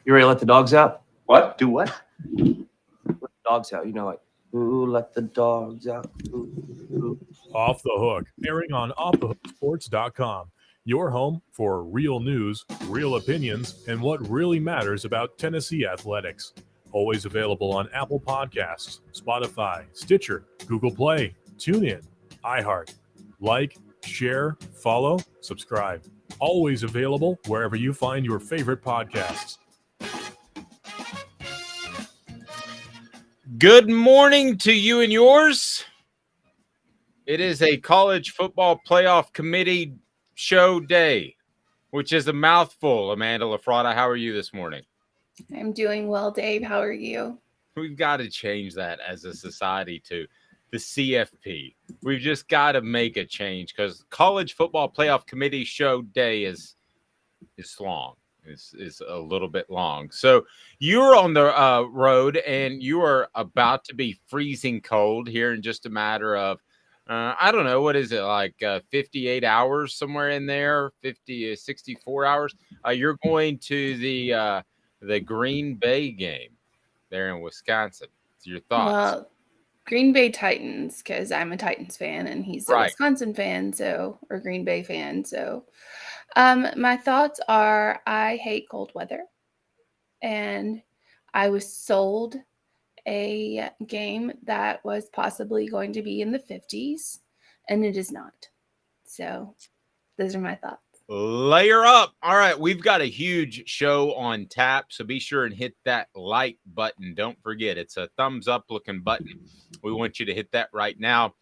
You ready to let the dogs out? What? Do what? Let the dogs out. Like, ooh, let the dogs out. Ooh, ooh. Off the Hook, airing on offthehooksports.com. Your home for real news, real opinions, and what really matters about Tennessee athletics. Always available on Apple Podcasts, Spotify, Stitcher, Google Play, TuneIn, iHeart. Like, share, follow, subscribe. Always available wherever you find your favorite podcasts. Good morning to you and yours. It is a college football playoff committee show day, which is a mouthful. Amanda LaFratta, how are you this morning? I'm doing well, Dave. How are you? We've got to change that as a society to the CFP. We've just got to make a change because college football playoff committee show day is long. Is a little bit long. So you're on the road and you are about to be freezing cold here in just a matter of, I don't know, what is it, like 58 hours, somewhere in there, 64 hours. You're going to the Green Bay game there in Wisconsin. What's your thoughts? Well, Green Bay Titans, because I'm a Titans fan and he's a Wisconsin fan, or Green Bay fan. So my thoughts are I hate cold weather. And I was sold a game that was possibly going to be in the 50s, and it is not. So those are my thoughts. Layer up. All right, we've got a huge show on tap, so be sure and hit that like button. Don't forget, it's a thumbs up looking button. We want you to hit that right now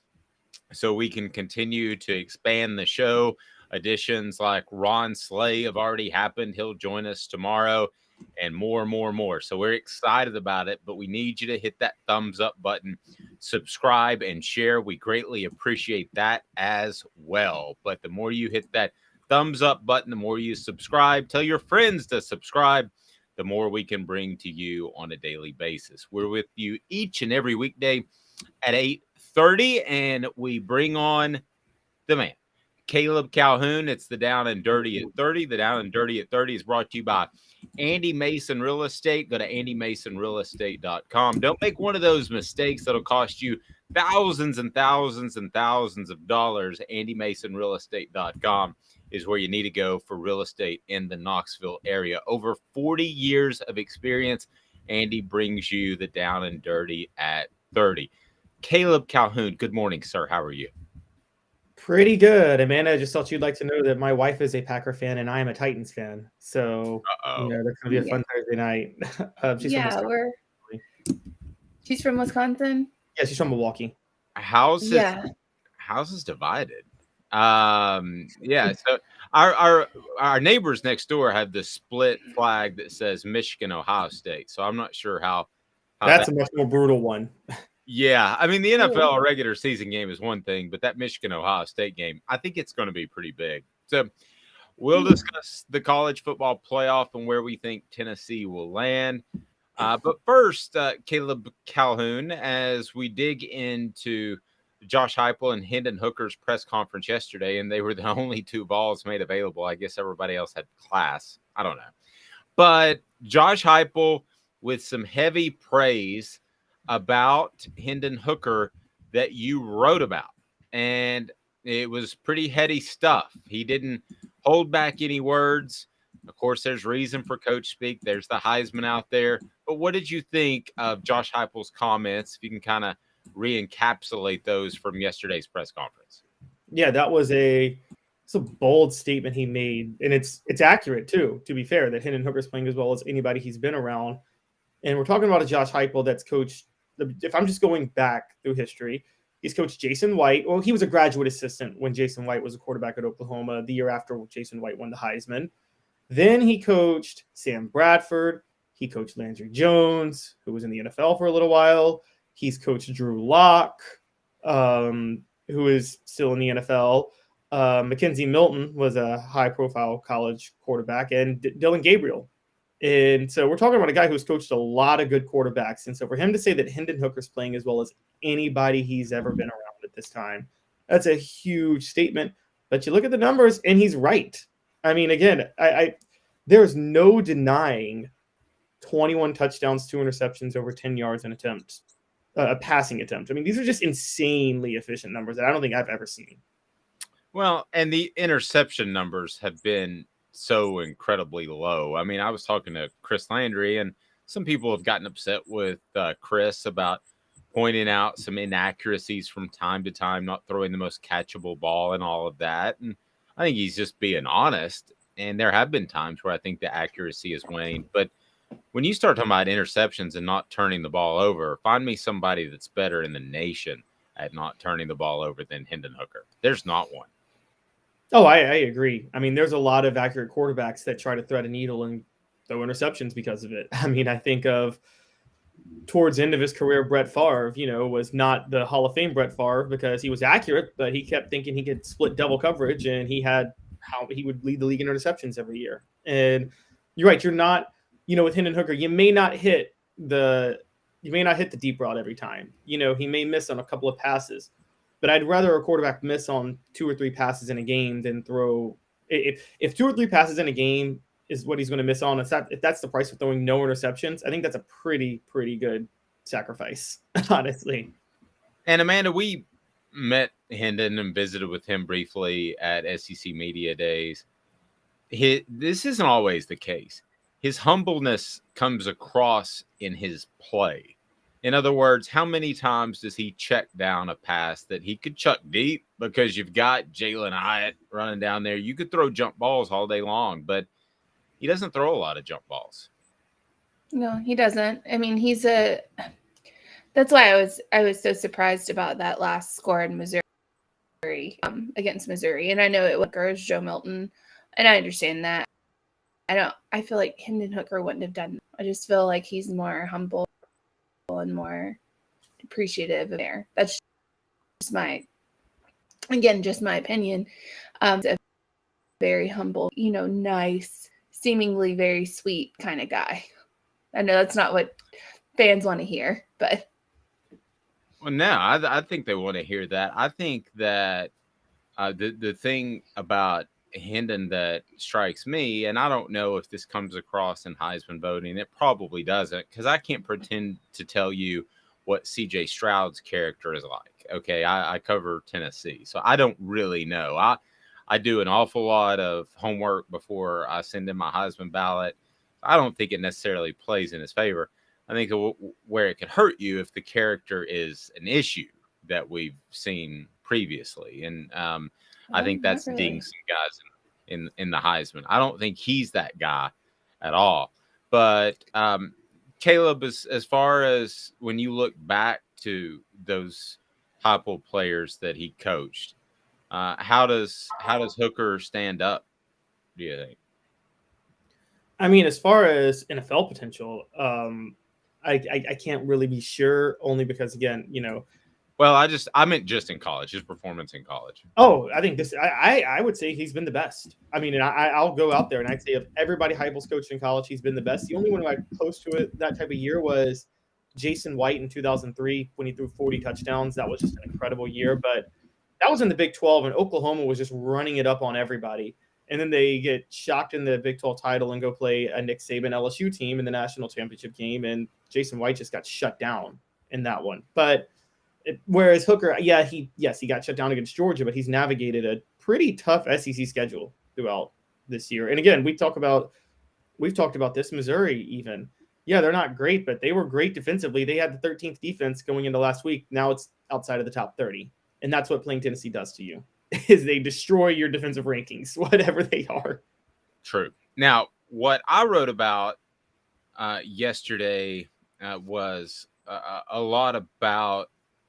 so we can continue to expand the show. Additions like Ron Slay have already happened. He'll join us tomorrow, and more. So we're excited about it, but we need you to hit that thumbs up button, subscribe, and share. We greatly appreciate that as well. But the more you hit that thumbs up button, the more you subscribe, tell your friends to subscribe, the more we can bring to you on a daily basis. We're with you each and every weekday at 8:30, and we bring on the man, Caleb Calhoun. It's the Down and Dirty at 30. The Down and Dirty at 30 is brought to you by Andy Mason Real Estate. Go to andymasonrealestate.com. Don't make one of those mistakes that'll cost you thousands and thousands and thousands of dollars. andymasonrealestate.com is where you need to go for real estate in the Knoxville area. Over 40 years of experience. Andy brings you the Down and Dirty at 30. Caleb Calhoun, good morning, sir. How are you? Pretty good. Amanda, I just thought you'd like to know that my wife is a Packer fan and I am a Titans fan. So, that's going to be a fun Thursday night. She's from Wisconsin? Yeah, she's from Milwaukee. House is divided. So our neighbors next door have the split flag that says Michigan, Ohio State. So I'm not sure how that's a much more brutal one. Yeah, I mean, the NFL regular season game is one thing, but that Michigan-Ohio State game, I think it's going to be pretty big. So we'll discuss the college football playoff and where we think Tennessee will land. But first, Caleb Calhoun, as we dig into Josh Heupel and Hendon Hooker's press conference yesterday, and they were the only two Vols made available. I guess everybody else had class. I don't know. But Josh Heupel with some heavy praise about Hendon Hooker that you wrote about. And it was pretty heady stuff. He didn't hold back any words. Of course, there's reason for coach speak. There's the Heisman out there. But what did you think of Josh Heupel's comments? If you can kind of re-encapsulate those from yesterday's press conference. Yeah, that was it's a bold statement he made. And it's accurate, too, to be fair, that Hendon Hooker's playing as well as anybody he's been around. And we're talking about a Josh Heupel that's coached. If I'm just going back through history, he's coached Jason White. Well, he was a graduate assistant when Jason White was a quarterback at Oklahoma the year after Jason White won the Heisman. Then he coached Sam Bradford. He coached Landry Jones, who was in the NFL for a little while. He's coached Drew Lock, who is still in the NFL. Mackenzie Milton was a high-profile college quarterback, and Dylan Gabriel. And so we're talking about a guy who's coached a lot of good quarterbacks. And so for him to say that Hendon Hooker's playing as well as anybody he's ever been around at this time, that's a huge statement. But you look at the numbers, and he's right. I mean, again, there's no denying 21 touchdowns, 2 interceptions, over 10 yards in attempts, passing attempts. I mean, these are just insanely efficient numbers that I don't think I've ever seen. Well, and the interception numbers have been so incredibly low. I mean, I was talking to Chris Landry, and some people have gotten upset with Chris about pointing out some inaccuracies from time to time, not throwing the most catchable ball and all of that. And I think he's just being honest. And there have been times where I think the accuracy has waned. But when you start talking about interceptions and not turning the ball over, find me somebody that's better in the nation at not turning the ball over than Hendon Hooker. There's not one. Oh, I agree. I mean, there's a lot of accurate quarterbacks that try to thread a needle and throw interceptions because of it. I mean, I think of towards the end of his career, Brett Favre, was not the Hall of Fame Brett Favre because he was accurate, but he kept thinking he could split double coverage, and he would lead the league in interceptions every year. And you're right. You're not, with Hendon Hooker, you may not hit the deep route every time. He may miss on a couple of passes. But I'd rather a quarterback miss on 2 or 3 passes in a game than throw. If 2 or 3 passes in a game is what he's going to miss on, if that's the price of throwing no interceptions, I think that's a pretty good sacrifice, honestly. And Amanda, we met Hendon and visited with him briefly at SEC Media Days. This isn't always the case. His humbleness comes across in his play. In other words, how many times does he check down a pass that he could chuck deep because you've got Jalen Hyatt running down there? You could throw jump balls all day long, but he doesn't throw a lot of jump balls. No, he doesn't. I mean, that's why I was so surprised about that last score in Missouri against Missouri. And I know it was Joe Milton, and I understand that. I feel like Hendon Hooker wouldn't have done that. I just feel like he's more humble and more appreciative there. That's just my opinion. A very humble, nice, seemingly very sweet kind of guy. I know that's not what fans want to hear, but well, no, I think they want to hear that. I think that the thing about Hendon that strikes me, and I don't know if this comes across in Heisman voting, it probably doesn't, because I can't pretend to tell you what CJ Stroud's character is like. Okay, I cover Tennessee, so I don't really know. I do an awful lot of homework before I send in my Heisman ballot. I don't think it necessarily plays in his favor. I think where it could hurt you if the character is an issue that we've seen previously, and I think that's ding some guys in the Heisman. I don't think he's that guy at all. But Caleb, as far as when you look back to those Heupel players that he coached, how does Hooker stand up, do you think? I mean, as far as NFL potential, I can't really be sure, only because, again, Well, I meant just in college, his performance in college. Oh, I think I would say he's been the best. I mean, and I'll go out there and I'd say of everybody Heupel's coached in college, he's been the best. The only one who got close to it that type of year was Jason White in 2003 when he threw 40 touchdowns. That was just an incredible year. But that was in the Big 12, and Oklahoma was just running it up on everybody. And then they get shocked in the Big 12 title and go play a Nick Saban LSU team in the national championship game, and Jason White just got shut down in that one. But whereas Hooker, he got shut down against Georgia, but he's navigated a pretty tough SEC schedule throughout this year. And again, we've talked about this, Missouri even. Yeah, they're not great, but they were great defensively. They had the 13th defense going into last week. Now it's outside of the top 30. And that's what playing Tennessee does to you, is they destroy your defensive rankings, whatever they are. True. Now, what I wrote about yesterday was a lot about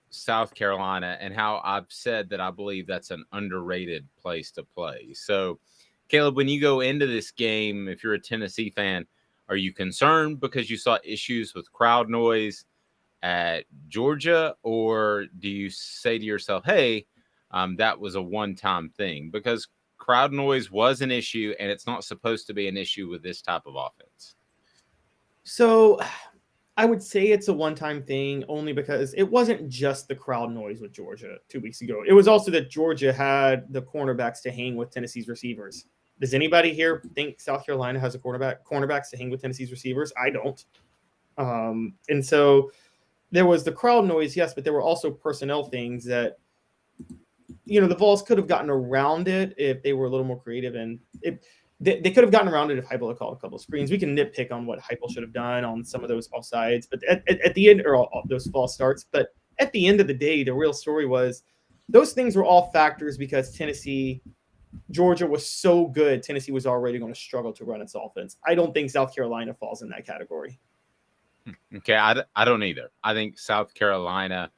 South Carolina and how I've said that I believe that's an underrated place to play. So, Caleb, when you go into this game, if you're a Tennessee fan, are you concerned because you saw issues with crowd noise at Georgia, or do you say to yourself, hey, that was a one-time thing? Because crowd noise was an issue, and it's not supposed to be an issue with this type of offense. So I would say it's a one-time thing only because it wasn't just the crowd noise with Georgia 2 weeks ago. It was also that Georgia had the cornerbacks to hang with Tennessee's receivers Does anybody here think South Carolina has a cornerbacks to hang with Tennessee's receivers? I don't. And so there was the crowd noise, yes, but there were also personnel things that, the Vols could have gotten around it if they were a little more creative, and they could have gotten around it if Heupel had called a couple of screens. We can nitpick on what Heupel should have done on some of those offsides, but at the end, or all those false starts, but at the end of the day, the real story was those things were all factors because Georgia was so good, Tennessee was already going to struggle to run its offense. I don't think South Carolina falls in that category. Okay, I don't either. I think South Carolina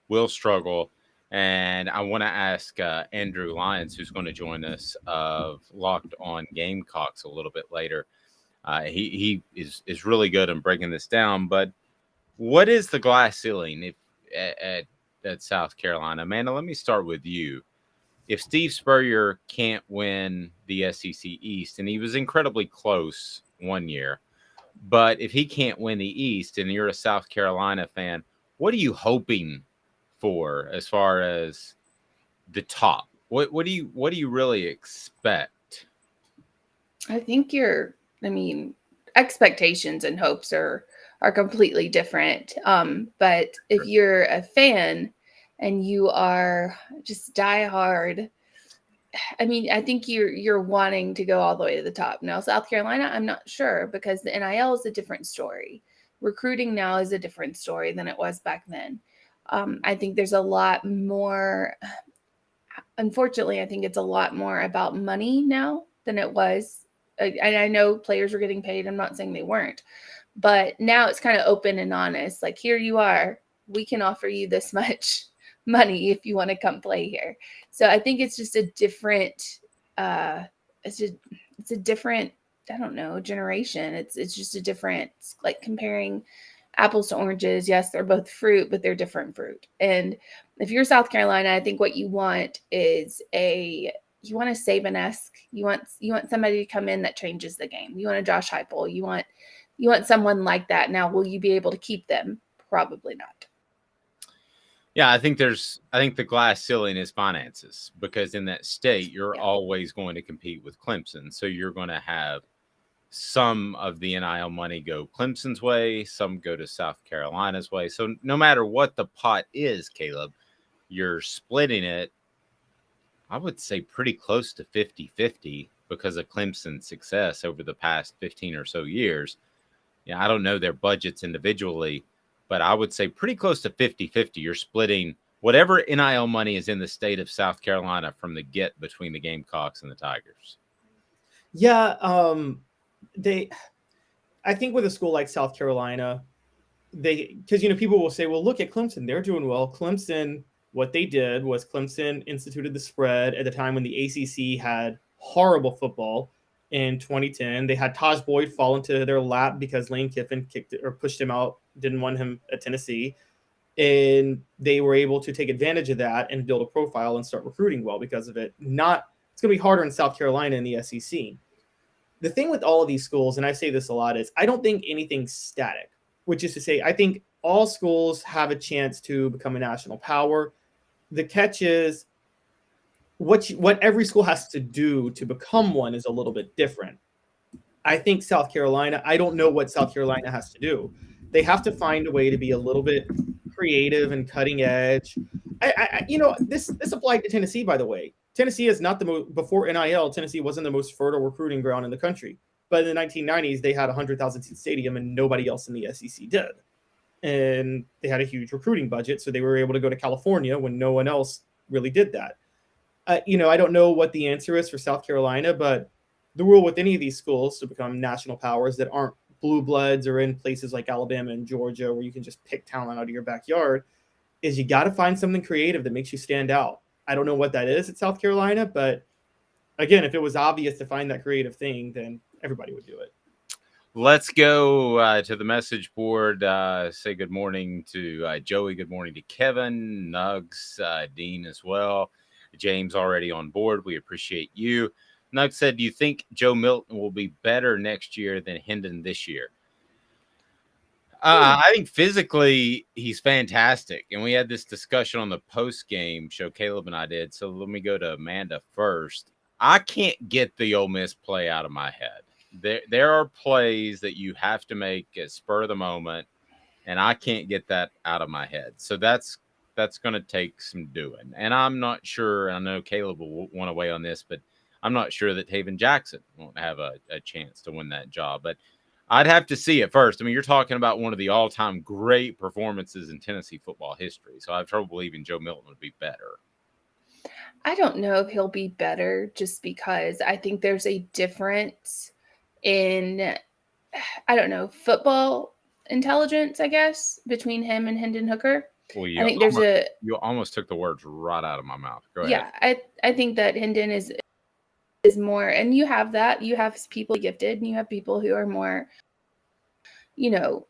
will struggle. And I want to ask Andrew Lyons, who's going to join us of Locked on Gamecocks a little bit later. He is really good in breaking this down. But what is the glass ceiling at South Carolina? Amanda, let me start with you. If Steve Spurrier can't win the SEC East, and he was incredibly close one year, but if he can't win the East and you're a South Carolina fan, what are you hoping for as far as the top? What do you really expect? I think expectations and hopes are completely different. But if you're a fan and you are just diehard, I think you're wanting to go all the way to the top. Now, South Carolina, I'm not sure, because the NIL is a different story. Recruiting now is a different story than it was back then. I think there's a lot more. Unfortunately, I think it's a lot more about money now than it was. And I know players were getting paid. I'm not saying they weren't, but now it's kind of open and honest. Like, here you are. We can offer you this much money if you want to come play here. So I think it's just a different. It's a different. I don't know, generation. It's just a different, like comparing apples to oranges. Yes, they're both fruit, but they're different fruit. And if you're South Carolina, I think what you want is you want a Saban-esque. You want somebody to come in that changes the game. You want a Josh Heupel. You want someone like that. Now, will you be able to keep them? Probably not. Yeah, I think the glass ceiling is finances, because in that state, you're always going to compete with Clemson. So you're going to have some of the NIL money go Clemson's way, some go to South Carolina's way. So no matter what the pot is, Caleb, you're splitting it, I would say, pretty close to 50-50 because of Clemson's success over the past 15 or so years. I don't know their budgets individually, but I would say pretty close to 50-50. You're splitting whatever NIL money is in the state of South Carolina from the get between the Gamecocks and the Tigers. Yeah, I think with a school like South Carolina, because people will say, well, look at Clemson, they're doing well. Clemson, what they did was Clemson instituted the spread at the time when the ACC had horrible football. In 2010, they had Taj Boyd fall into their lap because Lane Kiffin kicked it or pushed him out, didn't want him at Tennessee, and they were able to take advantage of that and build a profile and start recruiting well because of it. It's going to be harder in South Carolina in the SEC. The thing with all of these schools, and I say this a lot, is I don't think anything's static, which is to say, I think all schools have a chance to become a national power. The catch is what every school has to do to become one is a little bit different. I think South Carolina, I don't know what South Carolina has to do. They have to find a way to be a little bit creative and cutting edge. This applied to Tennessee, by the way. Tennessee is not before NIL, Tennessee wasn't the most fertile recruiting ground in the country. But in the 1990s, they had a 100,000 seat stadium and nobody else in the SEC did. And they had a huge recruiting budget, so they were able to go to California when no one else really did that. I don't know what the answer is for South Carolina, but the rule with any of these schools to become national powers that aren't blue bloods or in places like Alabama and Georgia where you can just pick talent out of your backyard is you got to find something creative that makes you stand out. I don't know what that is at South Carolina, but again, if it was obvious to find that creative thing, then everybody would do it. Let's go to the message board. Say good morning to Joey. Good morning to Kevin, Nugs, Dean as well. James already on board. We appreciate you. Nugs said, do you think Joe Milton will be better next year than Hendon this year? I think physically he's fantastic. And we had this discussion on the post-game show, Caleb and I did. So let me go to Amanda first. I can't get the Ole Miss play out of my head. There are plays that you have to make at spur of the moment, and I can't get that out of my head. So that's going to take some doing. And I'm not sure. I know Caleb will want to weigh on this, but I'm not sure that Taven Jackson won't have a chance to win that job. But I'd have to see it first. I mean, you're talking about one of the all-time great performances in Tennessee football history. So I have trouble believing Joe Milton would be better. I don't know if he'll be better just because I think there's a difference in, I don't know, football intelligence, I guess, between him and Hendon Hooker. Well, I think you almost took the words right out of my mouth. Go ahead. Yeah, I think that Hendon is more, and you have that. You have people gifted, and you have people who are more, they know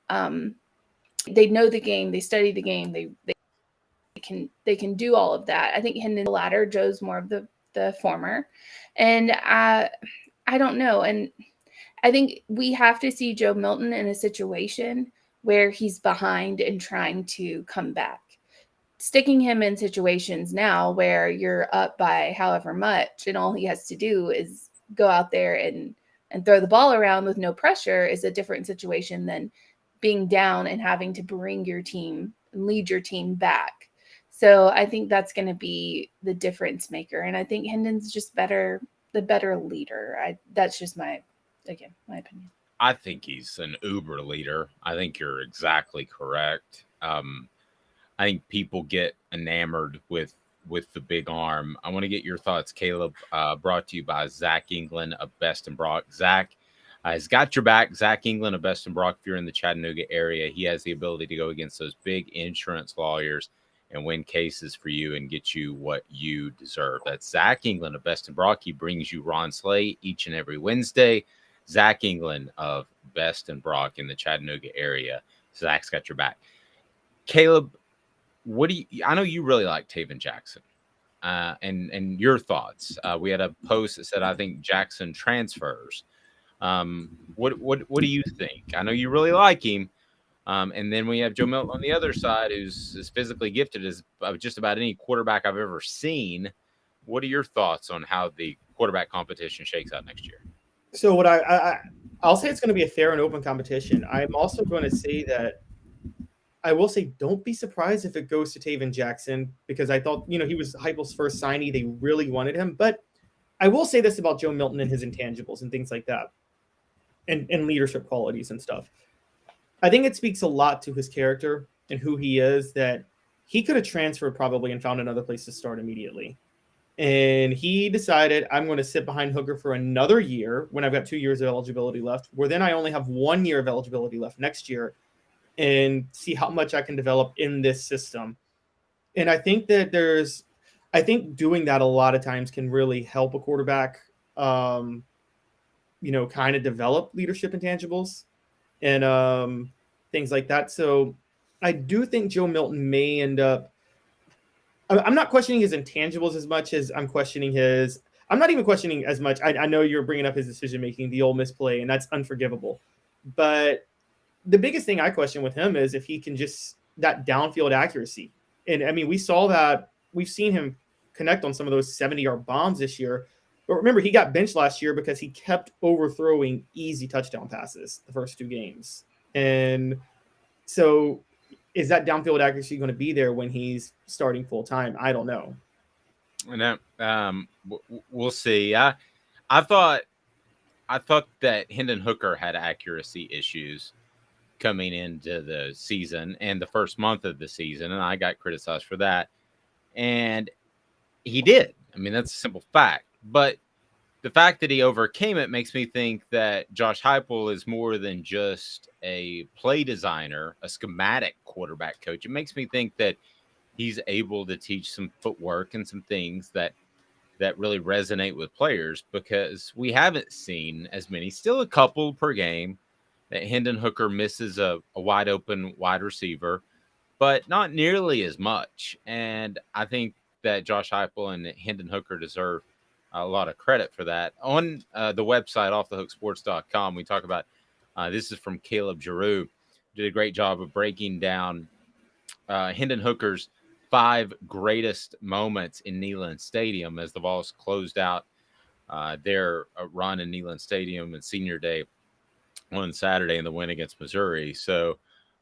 the game, they study the game, they can do all of that. I think Hendon's the latter, Joe's more of the former. And I don't know. And I think we have to see Joe Milton in a situation where he's behind and trying to come back. Sticking him in situations now where you're up by however much and all he has to do is go out there and throw the ball around with no pressure is a different situation than being down and having to bring your team and lead your team back. So I think that's going to be the difference maker. And I think Hendon's just the better leader. That's just my opinion. I think he's an uber leader. I think you're exactly correct. I think people get enamored with the big arm. I want to get your thoughts, Caleb, brought to you by Zach England of Best and Brock. Zach has got your back. Zach England of Best and Brock, if you're in the Chattanooga area, he has the ability to go against those big insurance lawyers and win cases for you and get you what you deserve. That's Zach England of Best and Brock. He brings you Ron Slay each and every Wednesday. Zach England of Best and Brock in the Chattanooga area. Zach's got your back. Caleb, I know you really like Taven Jackson, and your thoughts. We had a post that said, I think Jackson transfers. What do you think? I know you really like him. And then we have Joe Milton on the other side, who's as physically gifted as just about any quarterback I've ever seen. What are your thoughts on how the quarterback competition shakes out next year? So I'll say it's going to be a fair and open competition. I'm also going to say that I will say don't be surprised if it goes to Taven Jackson, because I thought, he was Heupel's first signee. They really wanted him. But I will say this about Joe Milton and his intangibles and things like that, and leadership qualities and stuff. I think it speaks a lot to his character and who he is that he could have transferred probably and found another place to start immediately. And he decided, I'm going to sit behind Hooker for another year when I've got 2 years of eligibility left, where then I only have 1 year of eligibility left next year, and see how much I can develop in this system. And I think that doing that a lot of times can really help a quarterback, kind of develop leadership intangibles and things like that. So I do think Joe Milton may end up, I'm not questioning his intangibles as much as I'm not even questioning as much. I know you're bringing up his decision-making, the Ole Miss play, and that's unforgivable. But the biggest thing I question with him is if he can just that downfield accuracy. And I mean, we saw that, we've seen him connect on some of those 70-yard bombs this year. But remember, he got benched last year because he kept overthrowing easy touchdown passes the first 2 games. And so is that downfield accuracy going to be there when he's starting full time? I don't know. And we'll see. I thought that Hendon Hooker had accuracy issues coming into the season and the first month of the season, and I got criticized for that. And he did. I mean, that's a simple fact. But the fact that he overcame it makes me think that Josh Heupel is more than just a play designer, a schematic quarterback coach. It makes me think that he's able to teach some footwork and some things that really resonate with players, because we haven't seen as many, still a couple per game, that Hendon Hooker misses a wide open wide receiver, but not nearly as much. And I think that Josh Heupel and Hendon Hooker deserve a lot of credit for that. On the website, offthehooksports.com, we talk about, this is from Caleb Giroux, did a great job of breaking down Hendon Hooker's 5 greatest moments in Neyland Stadium as the Vols closed out their run in Neyland Stadium and Senior Day on Saturday in the win against Missouri. So,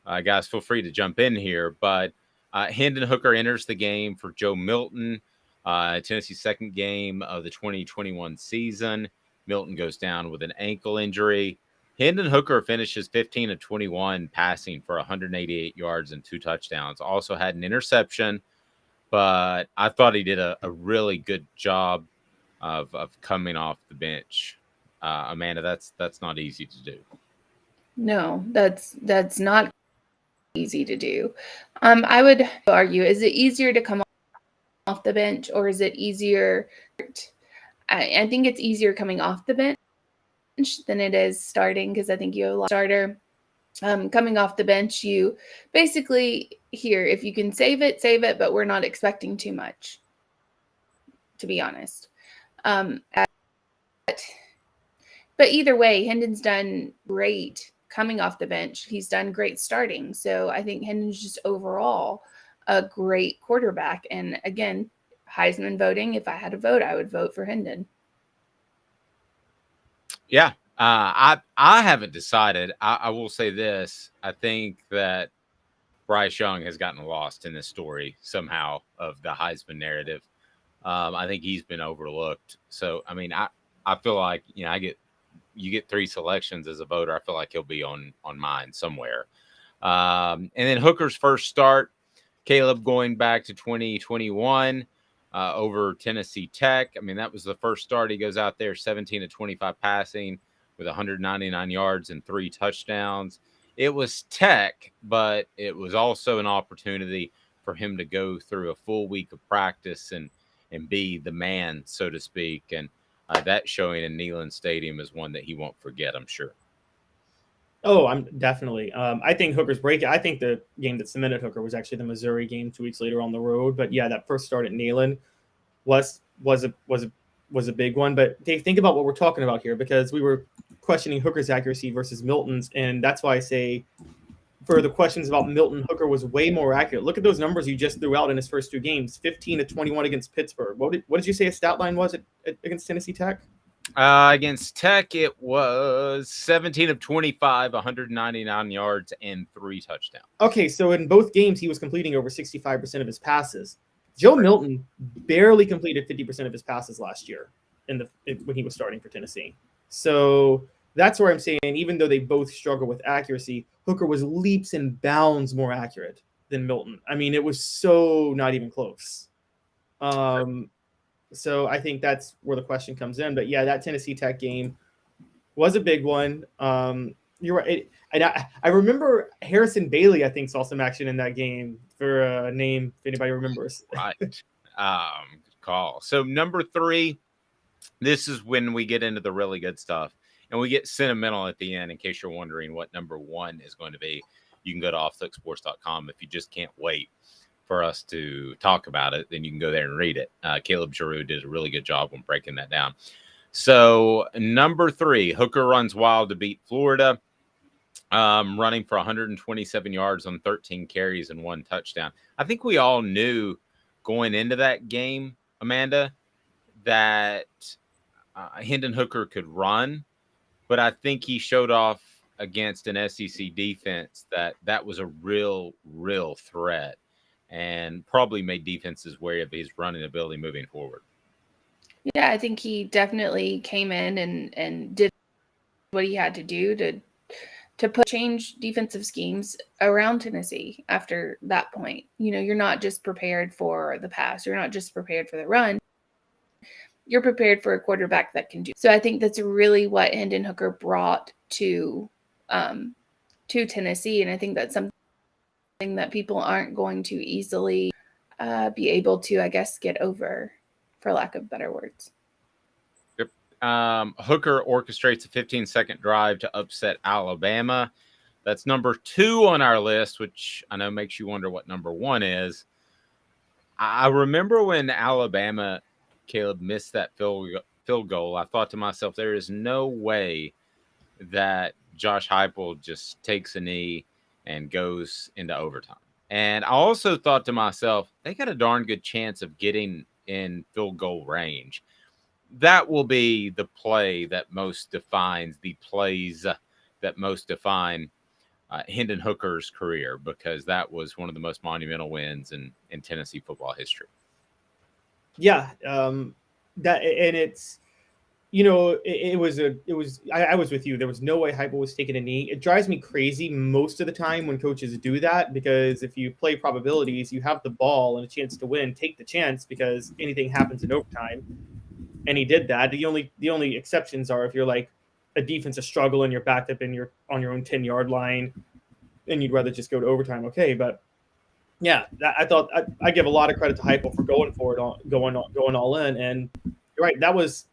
guys, feel free to jump in here. But Hendon Hooker enters the game for Joe Milton, Tennessee's second game of the 2021 season. Milton goes down with an ankle injury. Hendon Hooker finishes 15 of 21 passing for 188 yards and 2 touchdowns. Also had an interception, but I thought he did a really good job of coming off the bench. Amanda, that's not easy to do. No, that's not easy to do. I would argue, is it easier to come off the bench, or is it easier? I think it's easier coming off the bench than it is starting, because I think you have a lot starter. Coming off the bench, you basically here, if you can save it, but we're not expecting too much, to be honest. But either way, Hendon's done great coming off the bench. He's done great starting. So I think Hendon's just overall a great quarterback. And again, Heisman voting, if I had a vote, I would vote for Hendon. Yeah. I haven't decided. I will say this. I think that Bryce Young has gotten lost in this story somehow of the Heisman narrative. I think he's been overlooked. So, I mean, I feel like, you get 3 selections as a voter. I feel like he'll be on mine somewhere. And then Hooker's first start, Caleb going back to 2021 over Tennessee Tech. I mean, that was the first start. He goes out there 17 of 25 passing with 199 yards and 3 touchdowns. It was Tech, but it was also an opportunity for him to go through a full week of practice and be the man, so to speak. And that showing in Neyland Stadium is one that he won't forget, I'm sure. Oh, I'm definitely. I think Hooker's break. I think the game that cemented Hooker was actually the Missouri game 2 weeks later on the road. But yeah, that first start at Neyland was a big one. But Dave, think about what we're talking about here, because we were questioning Hooker's accuracy versus Milton's, and that's why I say for the questions about Milton, Hooker was way more accurate. Look at those numbers you just threw out in his first 2 games: 15 to 21 against Pittsburgh. What did you say his stat line was against Tennessee Tech? Against Tech, it was 17 of 25, 199 yards, and 3 touchdowns. Okay, so in both games, he was completing over 65% of his passes. Joe Milton barely completed 50% of his passes last year when he was starting for Tennessee. So that's where I'm saying, even though they both struggle with accuracy, Hooker was leaps and bounds more accurate than Milton. I mean, it was so not even close. So I think that's where the question comes in. But yeah, that Tennessee Tech game was a big one. You're right. And I remember Harrison Bailey, I think, saw some action in that game for a name, if anybody remembers. Right. Good call. So number 3, this is when we get into the really good stuff. And we get sentimental at the end, in case you're wondering what number 1 is going to be. You can go to offlicksports.com. If you just can't wait for us to talk about it, then you can go there and read it. Caleb Giroux did a really good job on breaking that down. So number 3, Hooker runs wild to beat Florida, running for 127 yards on 13 carries and 1 touchdown. I think we all knew going into that game, Amanda, that Hendon Hooker could run, but I think he showed off against an SEC defense that was a real threat, and probably made defenses wary of his running ability moving forward. Yeah, I think he definitely came in and did what he had to do to change defensive schemes around Tennessee after that point. You're not just prepared for the pass. You're not just prepared for the run. You're prepared for a quarterback that can do. So I think that's really what Hendon Hooker brought to Tennessee. And I think that's something that people aren't going to easily be able to, I guess, get over, for lack of better words. Yep. Hooker orchestrates a 15-second drive to upset Alabama. That's number 2 on our list, which I know makes you wonder what number 1 is. I remember when Alabama, Caleb, missed that field goal, I thought to myself, there is no way that Josh Heupel just takes a knee and goes into overtime. And I also thought to myself, they got a darn good chance of getting in field goal range. that will be the play that most defines the plays that most define Hendon Hooker's career, because that was one of the most monumental wins in Tennessee football history. Yeah, that and it's I was with you. There was no way Heupel was taking a knee. It drives me crazy most of the time when coaches do that, because if you play probabilities, you have the ball and a chance to win. Take the chance, because anything happens in overtime. And he did that. The only exceptions are if you're like a defensive struggle and you're backed up and you're on your own 10-yard line and you'd rather just go to overtime. Okay, but yeah, I thought I give a lot of credit to Heupel for going for it, going all in. And you're right, that was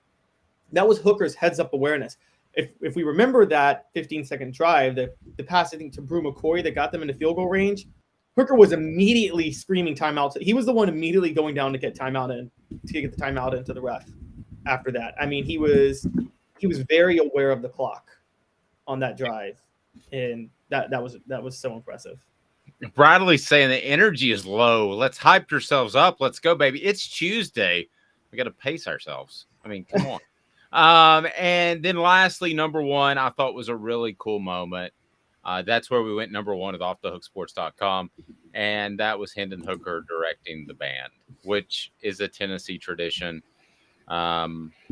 Hooker's heads up awareness. If we remember that 15-second drive, the pass, I think, to Brew McCoy that got them into field goal range, Hooker was immediately screaming timeout. He was the one immediately going down to get the timeout into the ref. After that, I mean, he was very aware of the clock on that drive, and that was so impressive. Bradley's saying the energy is low. Let's hype yourselves up. Let's go, baby. It's Tuesday. We got to pace ourselves. I mean, come on. And then lastly, number one, I thought was a really cool moment. That's where we went number one at offthehooksports.com. And that was Hendon Hooker directing the band, which is a Tennessee tradition.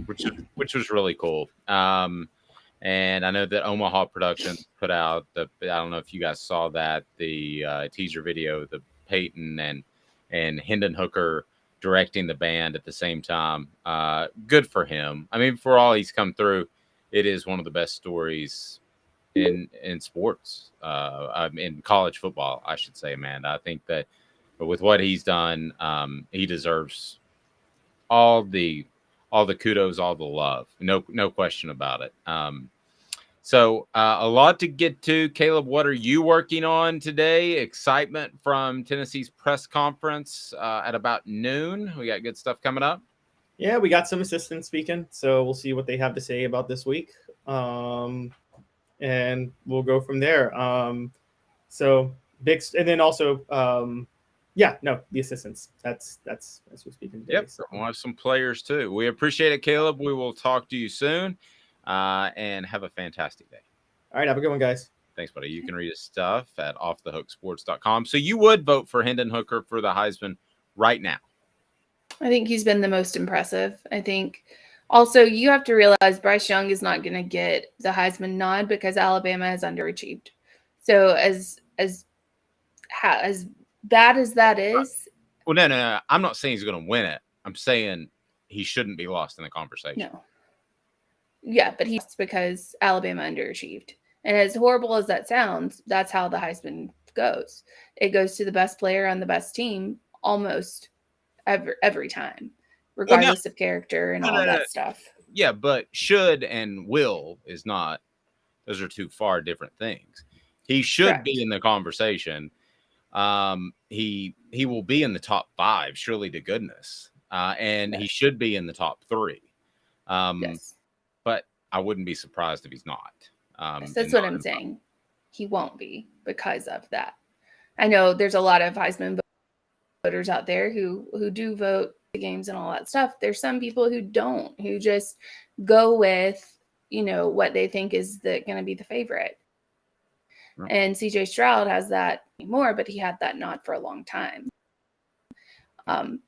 Which was really cool. And I know that Omaha Productions put out I don't know if you guys saw that, the teaser video, the Peyton and Hendon Hooker directing the band at the same time. Good for him. I mean, for all he's come through, it is one of the best stories in sports, in college football, I should say, Amanda. I think that with what he's done, he deserves all the kudos, all the love. No question about it. So a lot to get to. Caleb, what are you working on today? Excitement from Tennessee's press conference at about noon. We got good stuff coming up. Yeah, we got some assistants speaking, so we'll see what they have to say about this week. And we'll go from there. So big, and then also, the assistants. That's who's speaking today. Yep, so. We'll have some players too. We appreciate it, Caleb. We will talk to you soon, and have a fantastic day. All right, have a good one, guys. Thanks, buddy. You can read his stuff at offthehooksports.com. So you would vote for Hendon Hooker for the Heisman right now? I think he's been the most impressive. I think also you have to realize Bryce Young is not going to get the Heisman nod because Alabama has underachieved. So as bad as that is. Well, no. I'm not saying he's going to win it. I'm saying he shouldn't be lost in the conversation. No. Yeah, but he's because Alabama underachieved. And as horrible as that sounds, that's how the Heisman goes. It goes to the best player on the best team almost every time, regardless of character and all that stuff. Yeah, but should and will is not. Those are two far different things. He should be in the conversation. He will be in the top 5, surely to goodness. And he should be in the top 3. Yes. But I wouldn't be surprised if he's not. That's what I'm saying. He won't be because of that. I know there's a lot of Heisman voters out there who do vote the games and all that stuff. There's some people who don't, who just go with, what they think is going to be the favorite. Right. And CJ Stroud has that more, but he had that nod for a long time. But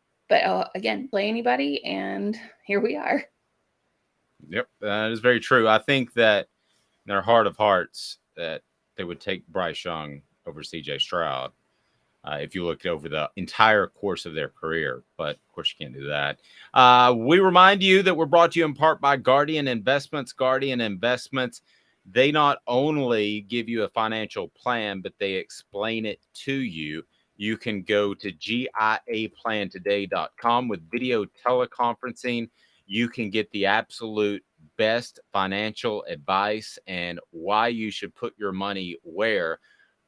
again, play anybody, and here we are. Yep, that is very true. I think that in their heart of hearts that they would take Bryce Young over CJ Stroud if you looked over the entire course of their career. But, of course, you can't do that. We remind you that we're brought to you in part by Guardian Investments. Guardian Investments, they not only give you a financial plan, but they explain it to you. You can go to GIAplantoday.com with video teleconferencing. You can get the absolute best financial advice and why you should put your money where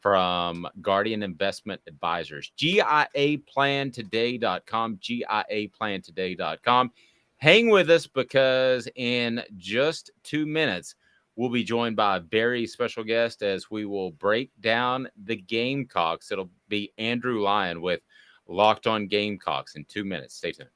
from Guardian Investment Advisors. GIAplantoday.com, GIAplantoday.com. Hang with us because in just 2 minutes, we'll be joined by a very special guest as we will break down the Gamecocks. It'll be Andrew Lyon with Locked on Gamecocks in 2 minutes. Stay tuned.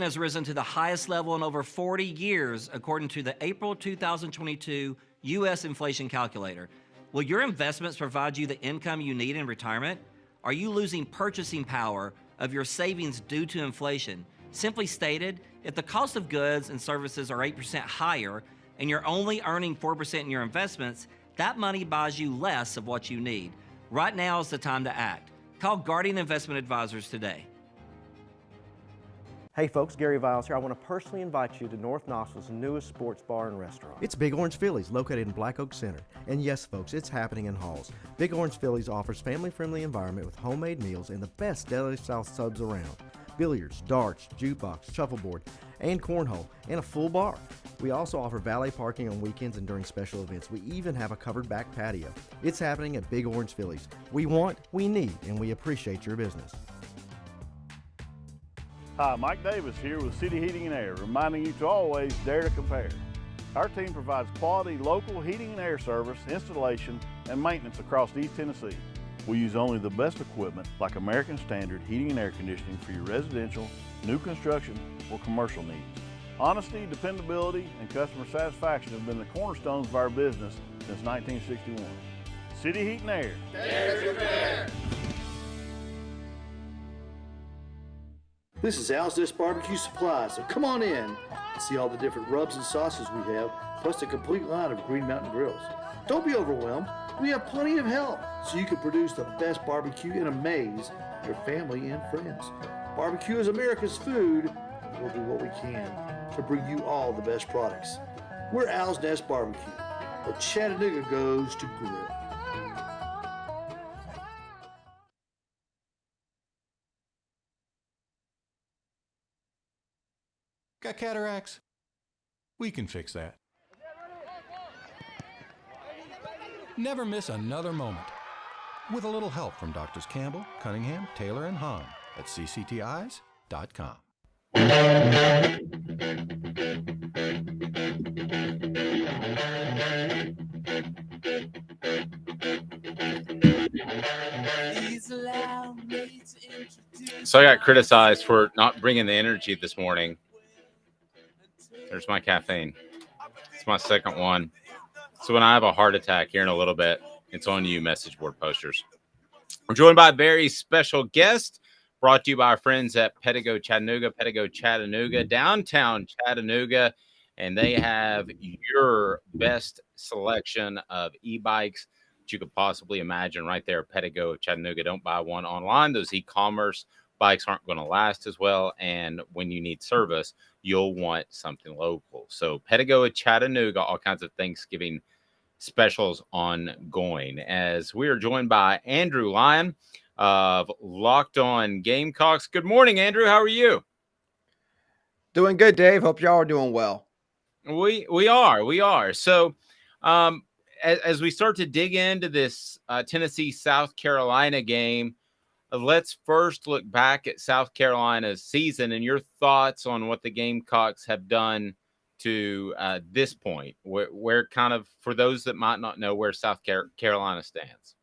has risen to the highest level in over 40 years, according to the April 2022 U.S. inflation calculator. Will your investments provide you the income you need in retirement? Are you losing purchasing power of your savings due to inflation? Simply stated, if the cost of goods and services are 8% higher and you're only earning 4% in your investments, that money buys you less of what you need. Right now is the time to act. Call Guardian Investment Advisors today. Hey folks, Gary Viles here. I want to personally invite you to North Knoxville's newest sports bar and restaurant. It's Big Orange Phillies, located in Black Oak Center. And yes folks, it's happening in Halls. Big Orange Phillies offers family-friendly environment with homemade meals and the best deli-style subs around. Billiards, darts, jukebox, shuffleboard, and cornhole, and a full bar. We also offer valet parking on weekends and during special events. We even have a covered back patio. It's happening at Big Orange Phillies. We want, we need, and we appreciate your business. Hi, Mike Davis here with City Heating and Air, reminding you to always dare to compare. Our team provides quality local heating and air service, installation, and maintenance across East Tennessee. We use only the best equipment like American Standard heating and air conditioning for your residential, new construction, or commercial needs. Honesty, dependability, and customer satisfaction have been the cornerstones of our business since 1961. City Heat and Air. Dare to compare. This is Al's Dish Barbecue Supply, so come on in and see all the different rubs and sauces we have, plus a complete line of Green Mountain grills. Don't be overwhelmed. We have plenty of help so you can produce the best barbecue and amaze your family and friends. Barbecue is America's food. We'll do what we can to bring you all the best products. We're Al's Nest Barbecue, where Chattanooga goes to grill. Got cataracts? We can fix that. Never miss another moment. With a little help from Doctors Campbell, Cunningham, Taylor, and Hahn at cctis.com. So I got criticized for not bringing the energy this morning. There's my caffeine. It's my second one. So when I have a heart attack here in a little bit, it's on you, message board posters. I'm joined by a very special guest, brought to you by our friends at Pedigo Chattanooga, downtown Chattanooga, and they have your best selection of e-bikes that you could possibly imagine right there at Pedigo Chattanooga. Don't buy one online. Those e-commerce bikes aren't going to last as well, and when you need service, you'll want something local. So Pedigo at Chattanooga, all kinds of Thanksgiving specials ongoing. As we are joined by Andrew Lyon of Locked On Gamecocks. Good morning, Andrew. How are you? Doing good, Dave. Hope y'all are doing well. We are. So as we start to dig into this Tennessee-South Carolina game, let's first look back at South Carolina's season and your thoughts on what the Gamecocks have done to this point, where kind of, for those that might not know, where South Carolina stands.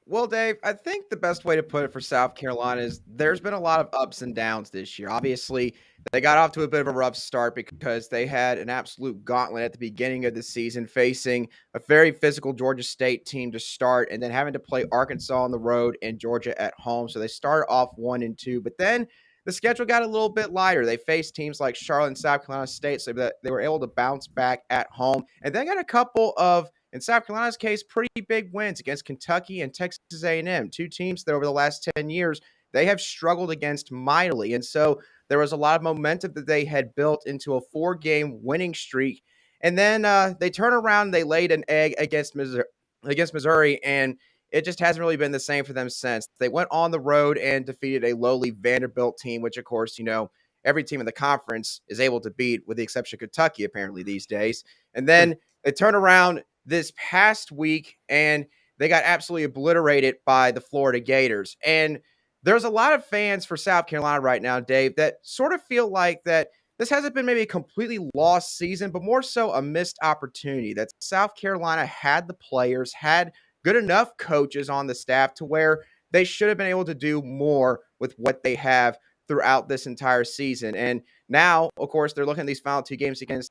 Well, Dave, I think the best way to put it for South Carolina is there's been a lot of ups and downs this year. Obviously, they got off to a bit of a rough start because they had an absolute gauntlet at the beginning of the season, facing a very physical Georgia State team to start, and then having to play Arkansas on the road and Georgia at home. So they started off 1-2, but then the schedule got a little bit lighter. They faced teams like Charlotte and South Carolina State, so that they were able to bounce back at home. And then got a couple of, in South Carolina's case, pretty big wins against Kentucky and Texas A&M, two teams that over the last 10 years, they have struggled against mightily. And so there was a lot of momentum that they had built into a 4-game winning streak. And then they turn around and they laid an egg against Missouri, and it just hasn't really been the same for them since. They went on the road and defeated a lowly Vanderbilt team, which, of course, you know, every team in the conference is able to beat, with the exception of Kentucky, apparently, these days. And then they turn around this past week, and they got absolutely obliterated by the Florida Gators. And there's a lot of fans for South Carolina right now, Dave, that sort of feel like that this hasn't been maybe a completely lost season, but more so a missed opportunity, that South Carolina had the players, had good enough coaches on the staff to where they should have been able to do more with what they have throughout this entire season. And now, of course, they're looking at these final 2 games against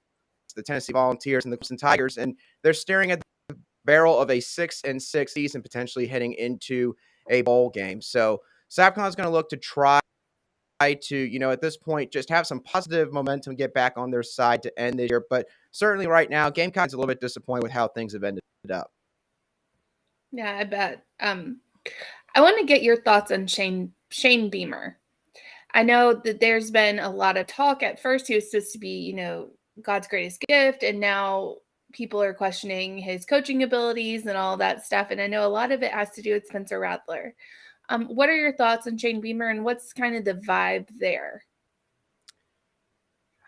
the Tennessee Volunteers and the Clemson Tigers, and they're staring at the barrel of a 6-6 season, potentially heading into a bowl game. So South Carolina's going to look to try to, at this point, just have some positive momentum, get back on their side to end this year. But certainly right now, Gamecocks a little bit disappointed with how things have ended up. Yeah, I bet. I want to get your thoughts on Shane Beamer. I know that there's been a lot of talk. At first, he was supposed to be, God's greatest gift, and now people are questioning his coaching abilities and all that stuff. And I know a lot of it has to do with Spencer Rattler. What are your thoughts on Shane Beamer, and what's kind of the vibe there?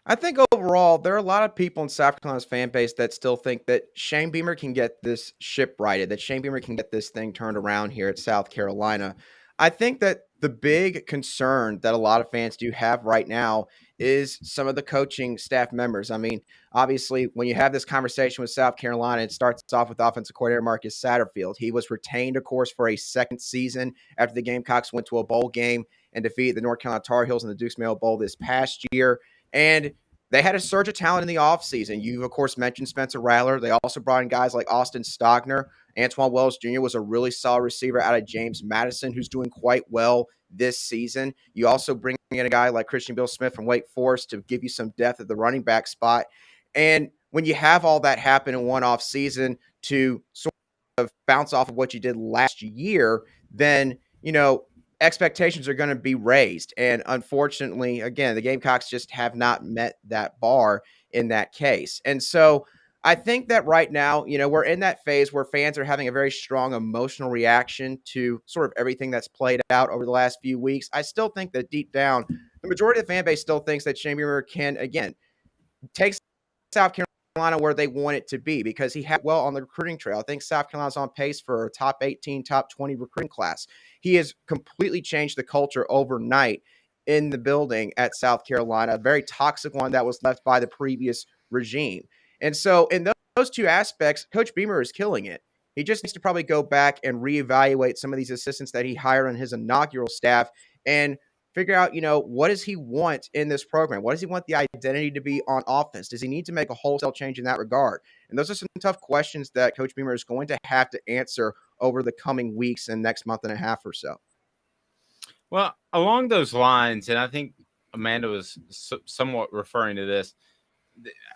I think overall, there are a lot of people in South Carolina's fan base that still think that Shane Beamer can get this ship righted, that Shane Beamer can get this thing turned around here at South Carolina. I think that the big concern that a lot of fans do have right now is some of the coaching staff members. I mean, obviously, when you have this conversation with South Carolina, it starts off with offensive coordinator Marcus Satterfield. He was retained, of course, for a second season after the Gamecocks went to a bowl game and defeated the North Carolina Tar Heels in the Dukes Mayo Bowl this past year. And they had a surge of talent in the offseason. You've, of course, mentioned Spencer Rattler. They also brought in guys like Austin Stogner. Antoine Wells Jr. was a really solid receiver out of James Madison, who's doing quite well this season. You also bring in a guy like Christian Bill Smith from Wake Forest to give you some depth at the running back spot. And when you have all that happen in one offseason to sort of bounce off of what you did last year, then, expectations are going to be raised. And unfortunately, again, the Gamecocks just have not met that bar in that case. And so I think that right now, we're in that phase where fans are having a very strong emotional reaction to sort of everything that's played out over the last few weeks. I still think that deep down, the majority of the fan base still thinks that Shane Beamer can, again, take South Carolina where they want it to be because he had well on the recruiting trail. I think South Carolina's on pace for a top 18, top 20 recruiting class. He has completely changed the culture overnight in the building at South Carolina, a very toxic one that was left by the previous regime. And so in those two aspects, Coach Beamer is killing it. He just needs to probably go back and reevaluate some of these assistants that he hired on his inaugural staff and figure out, what does he want in this program? What does he want the identity to be on offense? Does he need to make a wholesale change in that regard? And those are some tough questions that Coach Beamer is going to have to answer over the coming weeks and next month and a half or so. Well, along those lines, and I think Amanda was somewhat referring to this,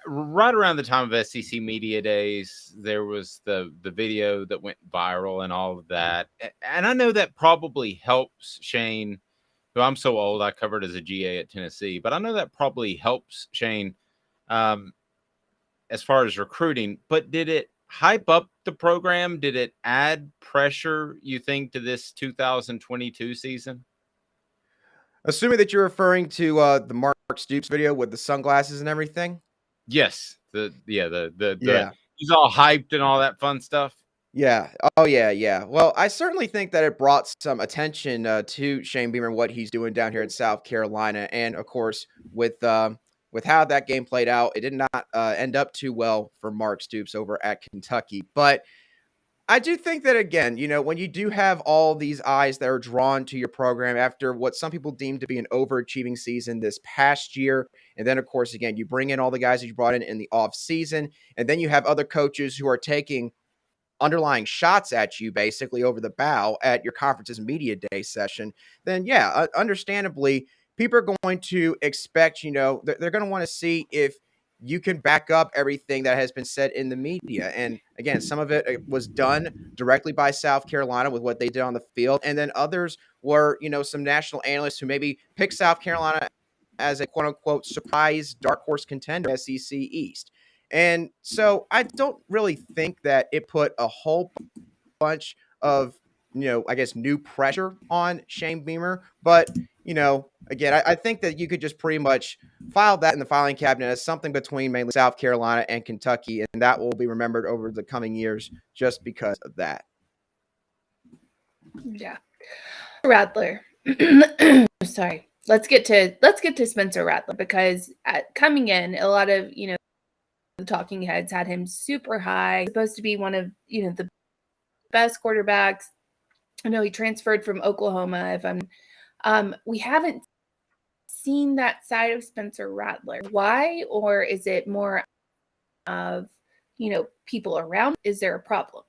right around the time of SEC Media Days, there was the video that went viral and all of that. And I know that probably helps Shane, who I'm so old, I covered as a GA at Tennessee, but I know that probably helps Shane as far as recruiting. But did it hype up the program? Did it add pressure, you think, to this 2022 season? Assuming that you're referring to the Mark Stoops video with the sunglasses and everything? Yes. He's all hyped and all that fun stuff. Yeah. Oh, yeah. Well, I certainly think that it brought some attention to Shane Beamer and what he's doing down here in South Carolina. And, of course, with how that game played out, it did not end up too well for Mark Stoops over at Kentucky. But I do think that, again, when you do have all these eyes that are drawn to your program after what some people deem to be an overachieving season this past year, and then, of course, again, you bring in all the guys that you brought in the offseason, and then you have other coaches who are taking underlying shots at you basically over the bow at your conference's media day session, then, yeah, understandably, people are going to expect, they're going to want to see if you can back up everything that has been said in the media. And again, some of it was done directly by South Carolina with what they did on the field. And then others were, some national analysts who maybe picked South Carolina as a quote unquote surprise dark horse contender SEC East. And so I don't really think that it put a whole bunch of, new pressure on Shane Beamer. But, again, I think that you could just pretty much file that in the filing cabinet as something between mainly South Carolina and Kentucky, and that will be remembered over the coming years just because of that. Yeah. Rattler. Sorry. Let's get to Spencer Rattler, because coming in, a lot of, the talking heads had him super high, supposed to be one of, the best quarterbacks. I know he transferred from Oklahoma. We haven't seen that side of Spencer Rattler. Why? Or is it more of, people around? Is there a problem?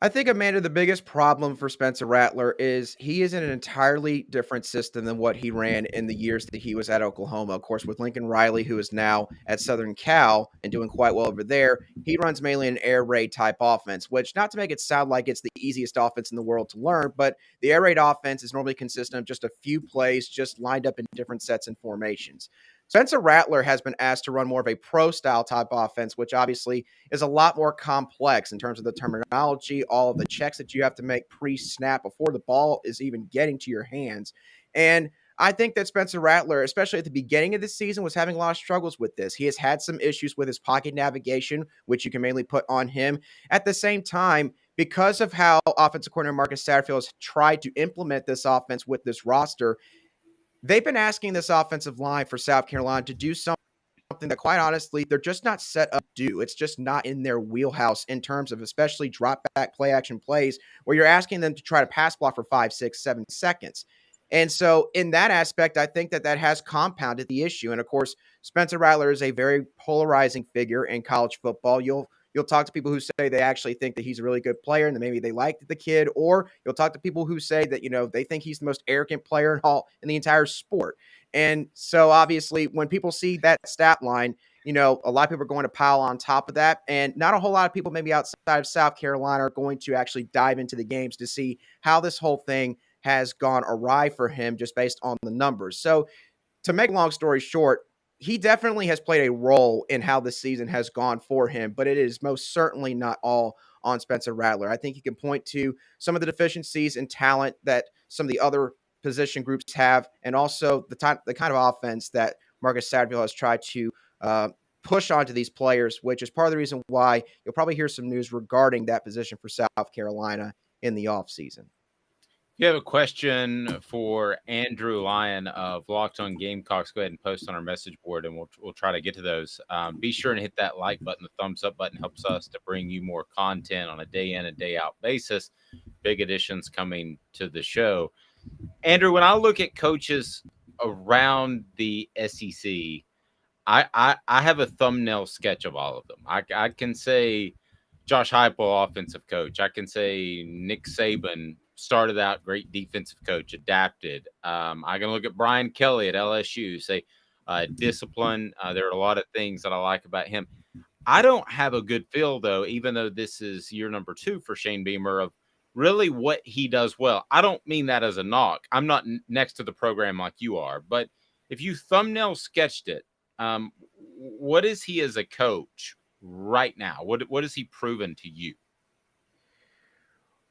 I think, Amanda, the biggest problem for Spencer Rattler is he is in an entirely different system than what he ran in the years that he was at Oklahoma. Of course, with Lincoln Riley, who is now at Southern Cal and doing quite well over there, he runs mainly an air raid type offense, which, not to make it sound like it's the easiest offense in the world to learn, but the air raid offense is normally consistent of just a few plays just lined up in different sets and formations. Spencer Rattler has been asked to run more of a pro-style type offense, which obviously is a lot more complex in terms of the terminology, all of the checks that you have to make pre-snap before the ball is even getting to your hands. And I think that Spencer Rattler, especially at the beginning of the season, was having a lot of struggles with this. He has had some issues with his pocket navigation, which you can mainly put on him. At the same time, because of how offensive coordinator Marcus Satterfield has tried to implement this offense with this roster, they've been asking this offensive line for South Carolina to do something that, quite honestly, they're just not set up to do. It's just not in their wheelhouse in terms of especially drop back play action plays where you're asking them to try to pass block for 5, 6, 7 seconds. And so in that aspect, I think that has compounded the issue. And of course, Spencer Rattler is a very polarizing figure in college football. You'll talk to people who say they actually think that he's a really good player and that maybe they liked the kid, or you'll talk to people who say that, they think he's the most arrogant player in the entire sport. And so obviously when people see that stat line, a lot of people are going to pile on top of that. And not a whole lot of people maybe outside of South Carolina are going to actually dive into the games to see how this whole thing has gone awry for him just based on the numbers. So to make a long story short, he definitely has played a role in how the season has gone for him, but it is most certainly not all on Spencer Rattler. I think you can point to some of the deficiencies in talent that some of the other position groups have, and also the kind of offense that Marcus Satterfield has tried to push onto these players, which is part of the reason why you'll probably hear some news regarding that position for South Carolina in the offseason. If you have a question for Andrew Lyon of Locked on Gamecocks, go ahead and post on our message board, and we'll try to get to those. Be sure and hit that like button. The thumbs up button helps us to bring you more content on a day in and day out basis. Big additions coming to the show. Andrew, when I look at coaches around the SEC, I have a thumbnail sketch of all of them. I can say Josh Heupel, offensive coach. I can say Nick Saban, started out great defensive coach, adapted. I'm going to look at Brian Kelly at LSU, say discipline. There are a lot of things that I like about him. I don't have a good feel, though, even though this is year number 2 for Shane Beamer, of really what he does well. I don't mean that as a knock. I'm not next to the program like you are, but if you thumbnail sketched it, what is he as a coach right now? What has he proven to you?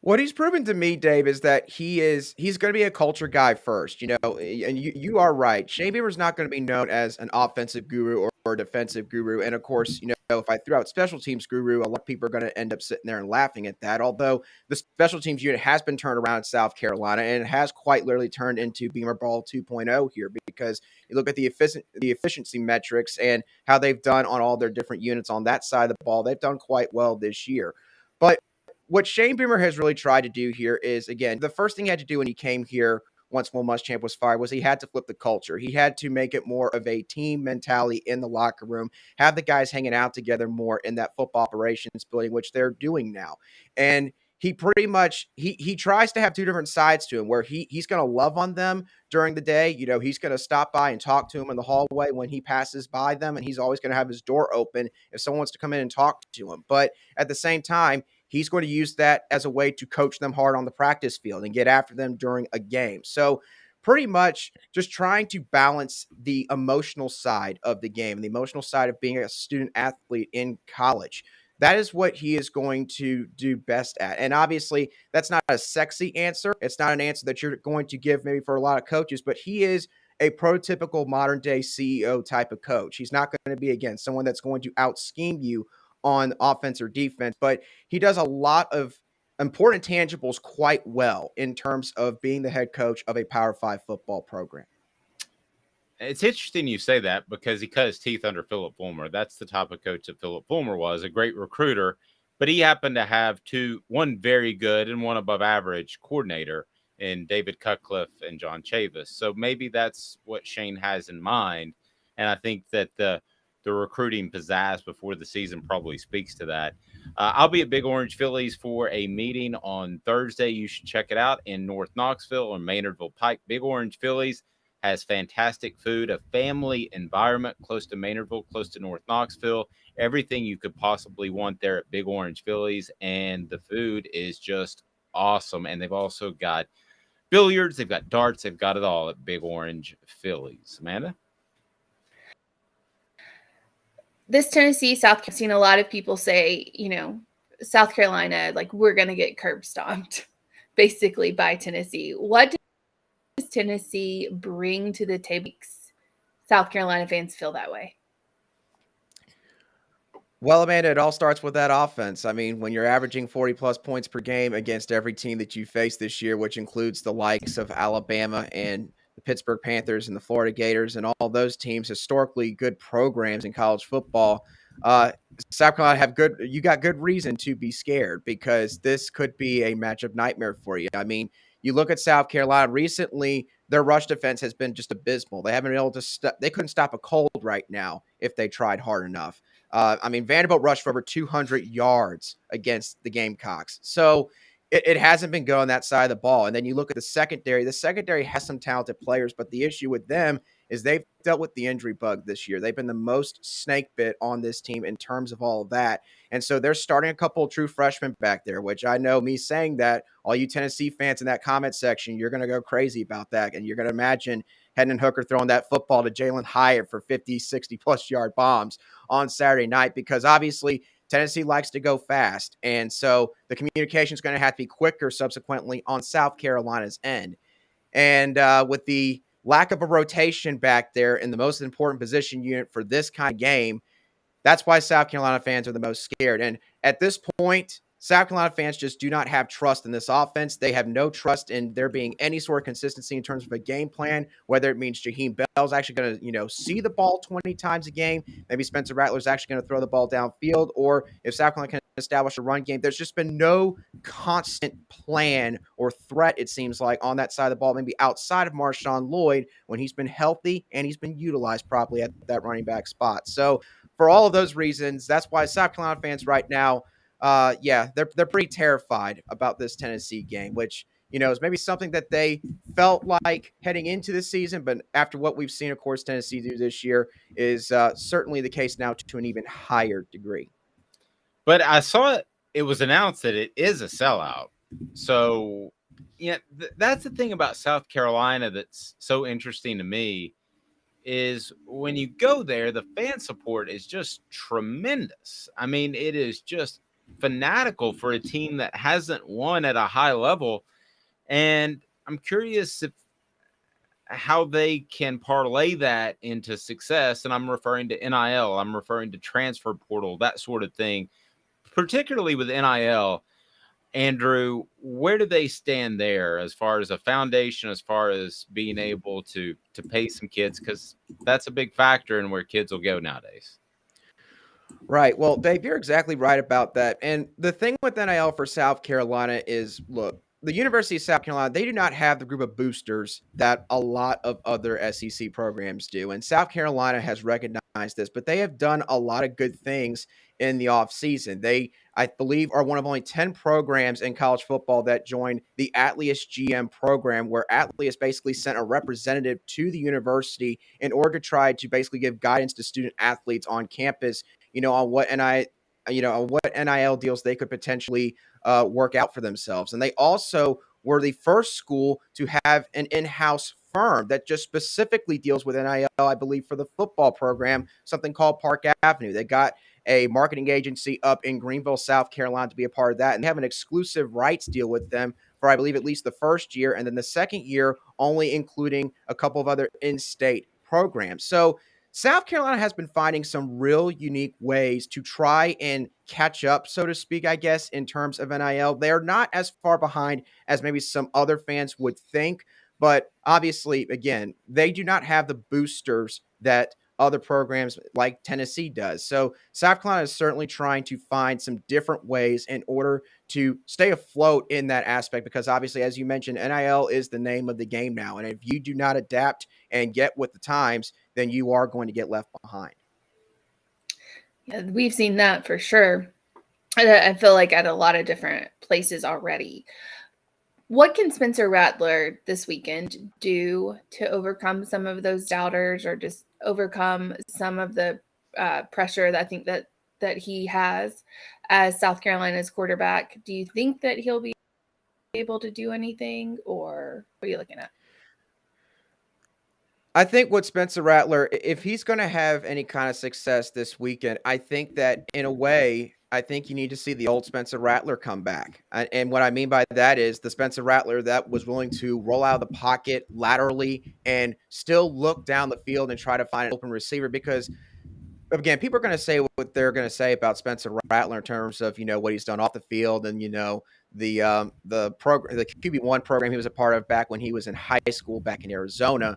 What he's proven to me, Dave, is that he's going to be a culture guy first, and you are right. Shane Beamer's not going to be known as an offensive guru or a defensive guru. And of course, if I threw out special teams guru, a lot of people are going to end up sitting there and laughing at that. Although the special teams unit has been turned around in South Carolina, and it has quite literally turned into Beamer Ball 2.0 here, because you look at the efficiency metrics and how they've done on all their different units on that side of the ball. They've done quite well this year. But what Shane Beamer has really tried to do here is, again, the first thing he had to do when he came here once Will Muschamp was fired was he had to flip the culture. He had to make it more of a team mentality in the locker room, have the guys hanging out together more in that football operations building, which they're doing now. And he pretty much he tries to have two different sides to him, where he's going to love on them during the day. He's going to stop by and talk to them in the hallway when he passes by them, and he's always going to have his door open if someone wants to come in and talk to him. But at the same time, he's going to use that as a way to coach them hard on the practice field and get after them during a game. So pretty much just trying to balance the emotional side of the game, the emotional side of being a student athlete in college. That is what he is going to do best at. And obviously, that's not a sexy answer. It's not an answer that you're going to give maybe for a lot of coaches, but he is a prototypical modern-day CEO type of coach. He's not going to be, again, someone that's going to out-scheme you on offense or defense, but he does a lot of important tangibles quite well in terms of being the head coach of a Power 5 football program. It's interesting you say that, because he cut his teeth under Philip Fulmer. That's the type of coach that Philip Fulmer was, a great recruiter, but he happened to have one very good and one above average coordinator in David Cutcliffe and John Chavis. So maybe that's what Shane has in mind. And I think that the recruiting pizzazz before the season probably speaks to that. I'll be at Big Orange Phillies for a meeting on Thursday. You should check it out in North Knoxville or Maynardville Pike. Big Orange Phillies has fantastic food, a family environment close to Maynardville, close to North Knoxville. Everything you could possibly want there at Big Orange Phillies. And the food is just awesome. And they've also got billiards, they've got darts, they've got it all at Big Orange Phillies. Amanda? This Tennessee, South Carolina, I've seen a lot of people say, South Carolina, like, we're going to get curb stomped basically by Tennessee. What does Tennessee bring to the table? South Carolina fans feel that way. Well, Amanda, it all starts with that offense. I mean, when you're averaging 40-plus points per game against every team that you face this year, which includes the likes of Alabama and the Pittsburgh Panthers and the Florida Gators and all those teams, historically good programs in college football, South Carolina you got good reason to be scared because this could be a matchup nightmare for you. I mean, you look at South Carolina recently, their rush defense has been just abysmal. They haven't been able to they couldn't stop a cold right now if they tried hard enough. I mean, Vanderbilt rushed for over 200 yards against the Gamecocks. So it hasn't been good on that side of the ball. And then you look at the secondary. The secondary has some talented players, but the issue with them is they've dealt with the injury bug this year. They've been the most snake bit on this team in terms of all of that. And so they're starting a couple of true freshmen back there, which I know me saying that, all you Tennessee fans in that comment section, you're going to go crazy about that. And you're going to imagine Hendon Hooker throwing that football to Jalen Hyatt for 50, 60-plus yard bombs on Saturday night because obviously Tennessee likes to go fast. And so the communication is going to have to be quicker subsequently on South Carolina's end. And with the lack of a rotation back there in the most important position unit for this kind of game, that's why South Carolina fans are the most scared. And at this point, South Carolina fans just do not have trust in this offense. They have no trust in there being any sort of consistency in terms of a game plan, whether it means Jaheim Bell's actually going to, see the ball 20 times a game. Maybe Spencer Rattler's actually going to throw the ball downfield, or if South Carolina can establish a run game. There's just been no constant plan or threat, it seems like, on that side of the ball, maybe outside of Marshawn Lloyd when he's been healthy and he's been utilized properly at that running back spot. So for all of those reasons, that's why South Carolina fans right now, they're pretty terrified about this Tennessee game, which, is maybe something that they felt like heading into the season. But after what we've seen, of course, Tennessee do this year is certainly the case now to an even higher degree. But I saw it was announced that it is a sellout. So, that's the thing about South Carolina that's so interesting to me is when you go there, the fan support is just tremendous. I mean, it is just fanatical for a team that hasn't won at a high level. And I'm curious how they can parlay that into success. And I'm referring to NIL, I'm referring to transfer portal, that sort of thing, particularly with NIL. Andrew, where do they stand there as far as a foundation, as far as being able to pay some kids? Because that's a big factor in where kids will go nowadays. Right. Well, Dave, you're exactly right about that. And the thing with NIL for South Carolina is, look, the University of South Carolina, they do not have the group of boosters that a lot of other SEC programs do. And South Carolina has recognized this, but they have done a lot of good things in the offseason. They, I believe, are one of only 10 programs in college football that joined the Atleus GM program, where Atleus basically sent a representative to the university in order to try to basically give guidance to student athletes on campus, on what NIL deals they could potentially work out for themselves. And they also were the first school to have an in-house firm that just specifically deals with NIL, I believe, for the football program, something called Park Avenue. They got a marketing agency up in Greenville, South Carolina to be a part of that. And they have an exclusive rights deal with them for, I believe, at least the first year. And then the second year, only including a couple of other in-state programs. So South Carolina has been finding some real unique ways to try and catch up, so to speak, I guess, in terms of NIL. They're not as far behind as maybe some other fans would think. But obviously, again, they do not have the boosters that other programs like Tennessee does. So South Carolina is certainly trying to find some different ways in order to stay afloat in that aspect, because obviously, as you mentioned, NIL is the name of the game now. And if you do not adapt and get with the times, then you are going to get left behind. Yeah, we've seen that for sure. I feel like at a lot of different places already. What can Spencer Rattler this weekend do to overcome some of those doubters, or just overcome some of the pressure that I think that he has as South Carolina's quarterback? Do you think that he'll be able to do anything, or what are you looking at? I think what Spencer Rattler, if he's going to have any kind of success this weekend, I think that in a way, I think you need to see the old Spencer Rattler come back. And what I mean by that is the Spencer Rattler that was willing to roll out of the pocket laterally and still look down the field and try to find an open receiver. Because again, people are going to say what they're going to say about Spencer Rattler in terms of, what he's done off the field and, the program, the QB1 program he was a part of back when he was in high school back in Arizona.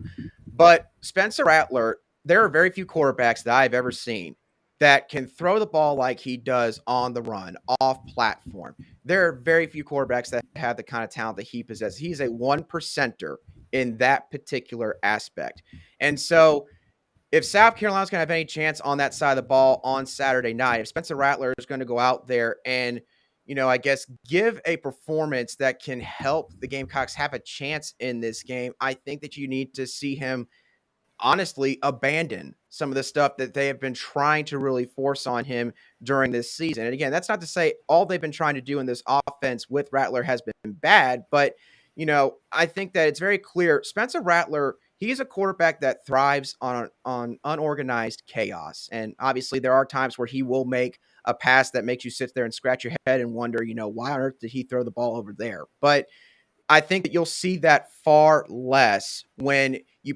But Spencer Rattler, there are very few quarterbacks that I've ever seen that can throw the ball like he does on the run, off platform. There are very few quarterbacks that have the kind of talent that he possesses. He's a 1%er in that particular aspect. And so if South Carolina's going to have any chance on that side of the ball on Saturday night, if Spencer Rattler is going to go out there and, I guess give a performance that can help the Gamecocks have a chance in this game, I think that you need to see him honestly abandon some of the stuff that they have been trying to really force on him during this season. And again, that's not to say all they've been trying to do in this offense with Rattler has been bad, but I think that it's very clear Spencer Rattler, he's a quarterback that thrives on unorganized chaos. And obviously there are times where he will make a pass that makes you sit there and scratch your head and wonder, why on earth did he throw the ball over there? But I think that you'll see that far less when you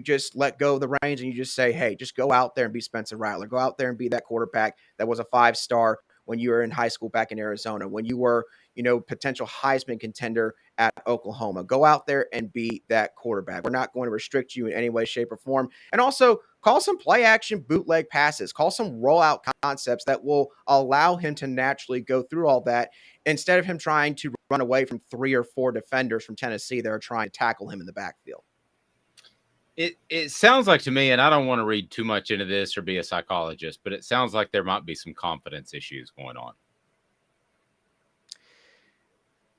just let go of the reins and you just say, hey, just go out there and be Spencer Rattler. Go out there and be that quarterback that was a 5-star when you were in high school back in Arizona, when you were, potential Heisman contender at Oklahoma. Go out there and be that quarterback. We're not going to restrict you in any way, shape, or form. And also call some play action bootleg passes. Call some rollout concepts that will allow him to naturally go through all that instead of him trying to run away from 3 or 4 defenders from Tennessee that are trying to tackle him in the backfield. It sounds like to me, and I don't want to read too much into this or be a psychologist, but it sounds like there might be some confidence issues going on.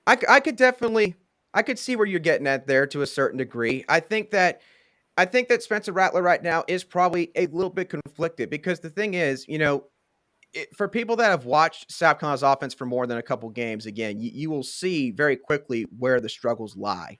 I could see where you're getting at there to a certain degree. I think that Spencer Rattler right now is probably a little bit conflicted because the thing is, for people that have watched South Carolina's offense for more than a couple games, again, you will see very quickly where the struggles lie.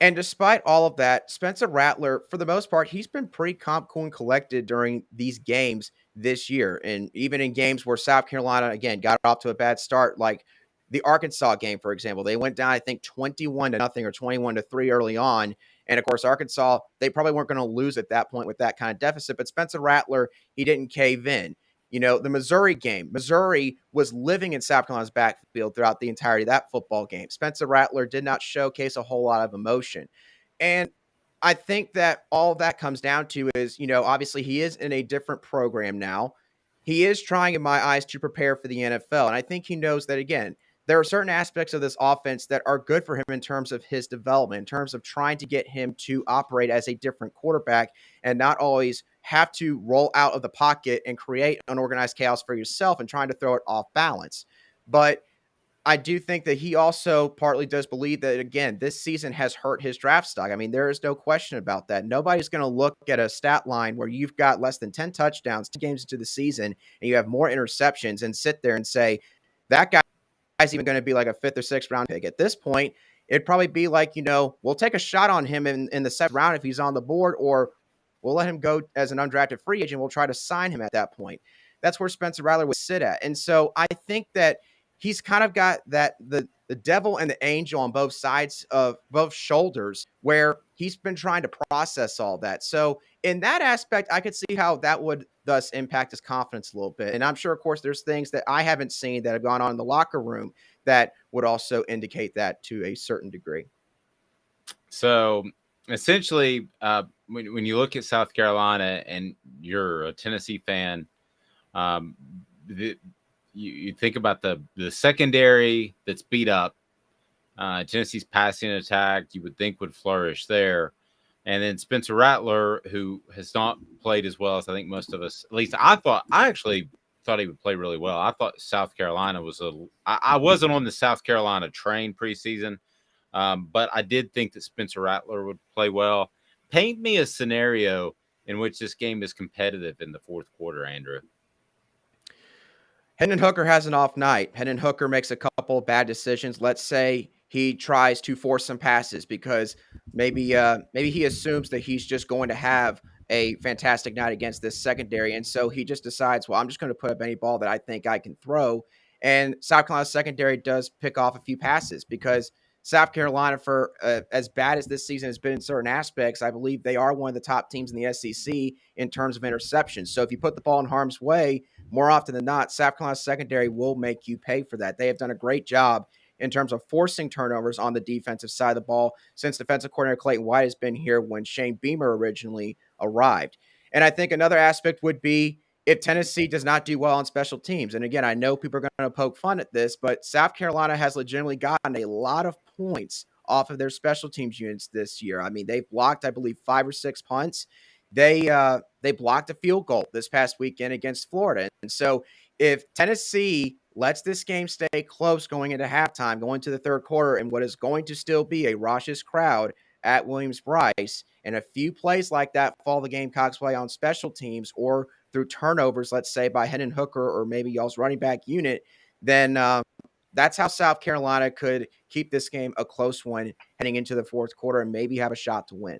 And despite all of that, Spencer Rattler, for the most part, he's been pretty calm, cool, and collected during these games this year. And even in games where South Carolina, again, got off to a bad start, like the Arkansas game, for example, they went down, I think, 21-0 or 21-3 early on. And of course, Arkansas, they probably weren't going to lose at that point with that kind of deficit. But Spencer Rattler, he didn't cave in. The Missouri game, Missouri was living in South Carolina's backfield throughout the entirety of that football game. Spencer Rattler did not showcase a whole lot of emotion. And I think that all that comes down to is, obviously he is in a different program now. He is trying, in my eyes, to prepare for the NFL. And I think he knows that, again, there are certain aspects of this offense that are good for him in terms of his development, in terms of trying to get him to operate as a different quarterback and not always have to roll out of the pocket and create unorganized chaos for yourself and trying to throw it off balance. But I do think that he also partly does believe that, again, this season has hurt his draft stock. I mean, there is no question about that. Nobody's going to look at a stat line where you've got less than 10 touchdowns 2 games into the season and you have more interceptions and sit there and say, that guy's even going to be like a 5th or 6th round pick. At this point, it'd probably be like, we'll take a shot on him in the 7th round if he's on the board, or we'll let him go as an undrafted free agent. We'll try to sign him at that point. That's where Spencer Rattler would sit at. And so I think that he's kind of got that the devil and the angel on both sides of both shoulders where he's been trying to process all that. So in that aspect, I could see how that would thus impact his confidence a little bit. And I'm sure, of course, there's things that I haven't seen that have gone on in the locker room that would also indicate that to a certain degree. So essentially, when you look at South Carolina and you're a Tennessee fan, you think about the secondary that's beat up. Tennessee's passing attack, you would think would flourish there. And then Spencer Rattler, who has not played as well as I think most of us, at least I actually thought he would play really well. I thought South Carolina was I wasn't on the South Carolina train preseason, but I did think that Spencer Rattler would play well. Paint me a scenario in which this game is competitive in the fourth quarter, Andrew. Hendon Hooker has an off night. Hendon Hooker makes a couple bad decisions. Let's say he tries to force some passes because maybe he assumes that he's just going to have a fantastic night against this secondary. And so he just decides, well, I'm just going to put up any ball that I think I can throw. And South Carolina's secondary does pick off a few passes because South Carolina, for as bad as this season has been in certain aspects, I believe they are one of the top teams in the SEC in terms of interceptions. So if you put the ball in harm's way, more often than not, South Carolina's secondary will make you pay for that. They have done a great job in terms of forcing turnovers on the defensive side of the ball since defensive coordinator Clayton White has been here when Shane Beamer originally arrived. And I think another aspect would be if Tennessee does not do well on special teams. And again, I know people are going to poke fun at this, but South Carolina has legitimately gotten a lot of points off of their special teams units this year. I mean, they've blocked, I believe, 5 or 6 punts. They blocked a field goal this past weekend against Florida. And so if Tennessee lets this game stay close going into halftime, going to the third quarter, and what is going to still be a raucous crowd at Williams-Brice, and a few plays like that fall the Gamecocks play on special teams or through turnovers, let's say by Hendon Hooker or maybe y'all's running back unit, then that's how South Carolina could keep this game a close one heading into the fourth quarter and maybe have a shot to win.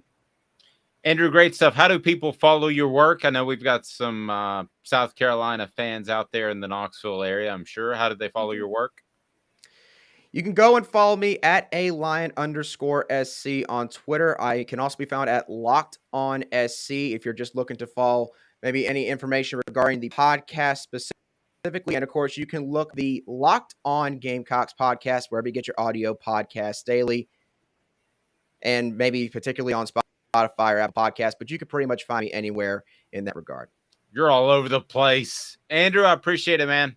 Andrew, great stuff. How do people follow your work? I know we've got some South Carolina fans out there in the Knoxville area, I'm sure. How do they follow your work? You can go and follow me at @Lion_SC on Twitter. I can also be found at Locked on SC if you're just looking to follow maybe any information regarding the podcast specifically. And of course, you can look the Locked On Gamecocks podcast wherever you get your audio podcasts daily, and maybe particularly on Spotify or Apple Podcasts, but you can pretty much find me anywhere in that regard. You're all over the place. Andrew, I appreciate it, man.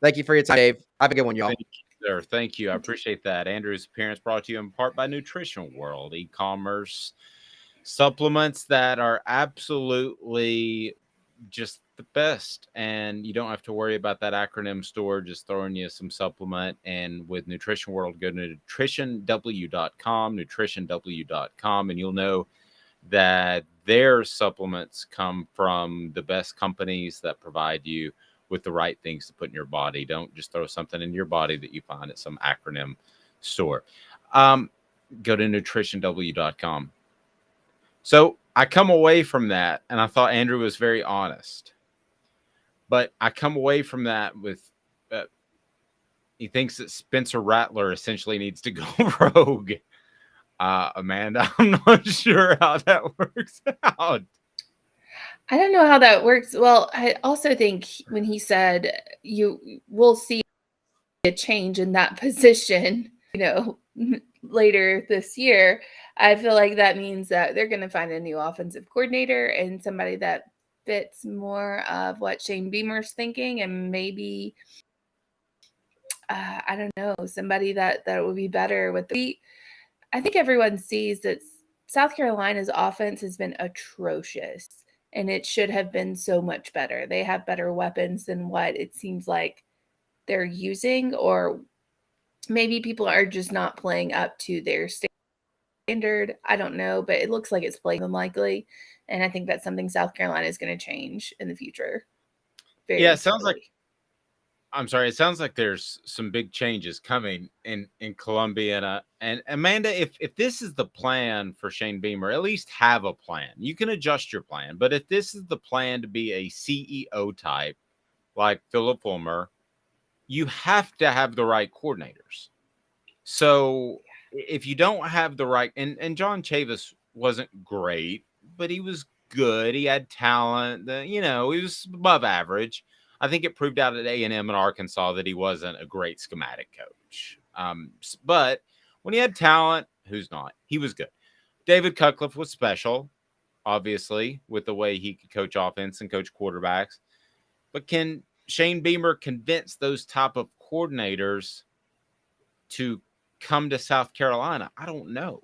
Thank you for your time, Dave. Have a good one, y'all. Thank you, sir. Thank you. I appreciate that. Andrew's appearance brought to you in part by Nutritional World, e-commerce supplements that are absolutely just the best. And you don't have to worry about that acronym store just throwing you some supplement. And with Nutrition World, go to nutritionw.com, and you'll know that their supplements come from the best companies that provide you with the right things to put in your body. Don't just throw something in your body that you find at some acronym store. Go to nutritionw.com. So I come away from that, and I thought Andrew was very honest. But I come away from that with he thinks that Spencer Rattler essentially needs to go rogue. Amanda, I'm not sure how that works out. I don't know how that works. Well, I also think when he said you will see a change in that position, later this year, I feel like that means that they're going to find a new offensive coordinator and somebody that fits more of what Shane Beamer's thinking, and maybe I don't know, somebody that would be better with the. I think everyone sees that South Carolina's offense has been atrocious, and it should have been so much better. They have better weapons than what it seems like they're using, or maybe people are just not playing up to their standard. I don't know, but it looks like it's playing unlikely. And I think that's something South Carolina is going to change in the future. It sounds like there's some big changes coming in Columbia. And Amanda, if this is the plan for Shane Beamer, at least have a plan. You can adjust your plan, but if this is the plan to be a CEO type like Philip Fulmer, you have to have the right coordinators. So if you don't have the right, and John Chavis wasn't great, but he was good. He had talent. He was above average. I think it proved out at A&M in Arkansas that he wasn't a great schematic coach. But when he had talent, who's not? He was good. David Cutcliffe was special, obviously, with the way he could coach offense and coach quarterbacks. But can Shane Beamer convince those type of coordinators to come to South Carolina? I don't know.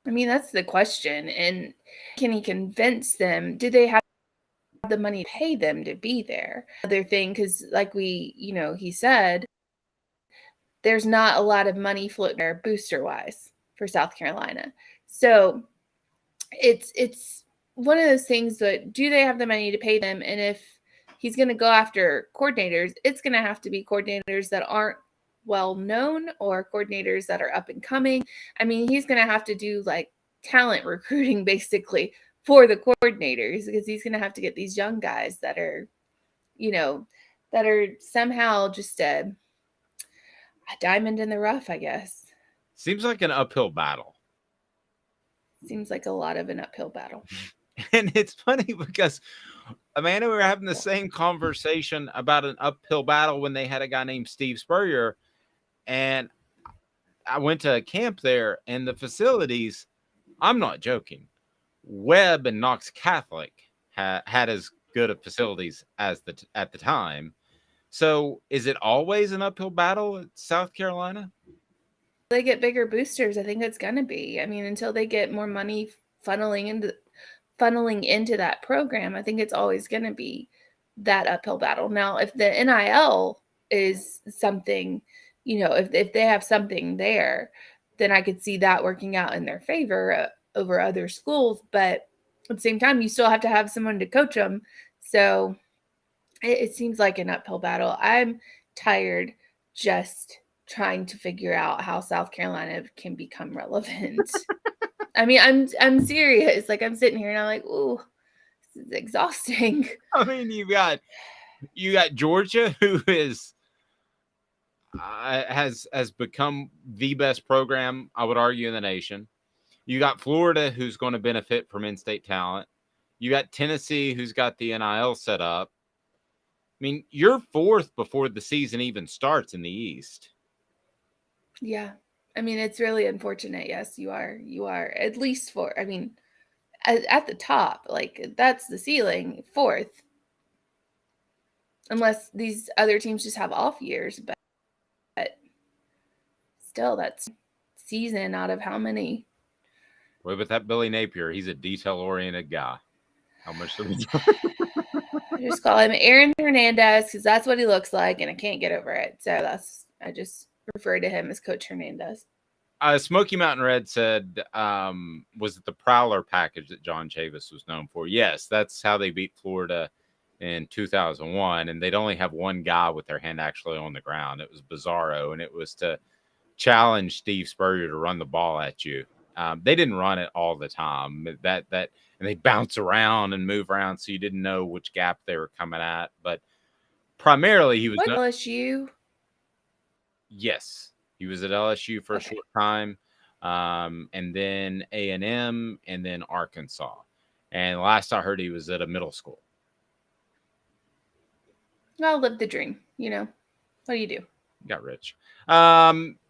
I mean, that's the question. And can he convince them? Do they have the money to pay them to be there? Other thing, because like he said, there's not a lot of money floating there booster wise for South Carolina. So it's one of those things that, do they have the money to pay them? And if he's going to go after coordinators, it's going to have to be coordinators that aren't well known or coordinators that are up and coming. I mean, he's going to have to do like talent recruiting basically for the coordinators, because he's going to have to get these young guys that are, that are somehow just a diamond in the rough, I guess. Seems like an uphill battle. Seems like a lot of an uphill battle. And it's funny because Amanda, we were having the same conversation about an uphill battle when they had a guy named Steve Spurrier. And I went to a camp there, and the facilities, I'm not joking, Webb and Knox Catholic had as good of facilities as at the time. So is it always an uphill battle at South Carolina? They get bigger boosters, I think it's going to be. I mean, until they get more money funneling into that program, I think it's always going to be that uphill battle. Now, if the NIL is something, if they have something there, then I could see that working out in their favor over other schools. But at the same time, you still have to have someone to coach them. So it seems like an uphill battle. I'm tired just trying to figure out how South Carolina can become relevant. I mean, I'm serious. Like, I'm sitting here and I'm like, ooh, this is exhausting. I mean, you got Georgia, who is has become the best program, I would argue, in the nation. You got Florida, who's going to benefit from in-state talent. You got Tennessee, who's got the NIL set up. I mean, you're fourth before the season even starts in the East. Yeah. I mean, it's really unfortunate. Yes, you are. You are at least fourth. I mean, at the top, like, that's the ceiling, fourth. Unless these other teams just have off years, but still, that's season out of how many? Well, with that Billy Napier, he's a detail-oriented guy. How much do we I just call him Aaron Hernandez because that's what he looks like, and I can't get over it. So I just refer to him as Coach Hernandez. Smoky Mountain Red said, was it the Prowler package that John Chavis was known for? Yes, that's how they beat Florida in 2001, and they'd only have one guy with their hand actually on the ground. It was Bizarro, and it was to challenge Steve Spurrier to run the ball at you. They didn't run it all the time. And they bounce around and move around, so you didn't know which gap they were coming at. But primarily, he was at LSU. Yes, he was at LSU for a short time, and then A&M, and then Arkansas. And last I heard, he was at a middle school. I'll live the dream. What do you do? Got rich.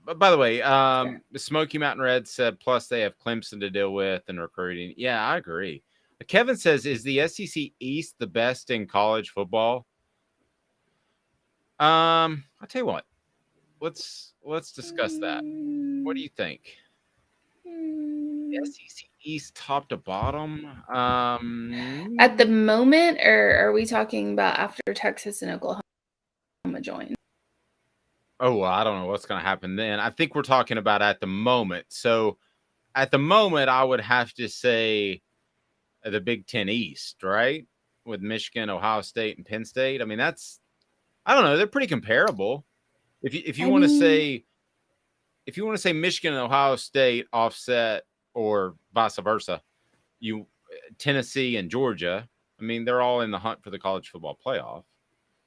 By the way, Sure. the Smoky Mountain Reds said, plus they have Clemson to deal with and recruiting. Yeah, I agree. Kevin says, is the SEC East the best in college football? I'll tell you what. Let's discuss that. What do you think? The SEC East top to bottom? At the moment, or are we talking about after Texas and Oklahoma join? Oh, well, I don't know what's going to happen then. I think we're talking about at the moment. So at the moment, I would have to say the Big Ten East, right? With Michigan, Ohio State, and Penn State. I mean, I don't know. They're pretty comparable. If you want to say Michigan and Ohio State offset, or vice versa, Tennessee and Georgia, I mean, they're all in the hunt for the college football playoff.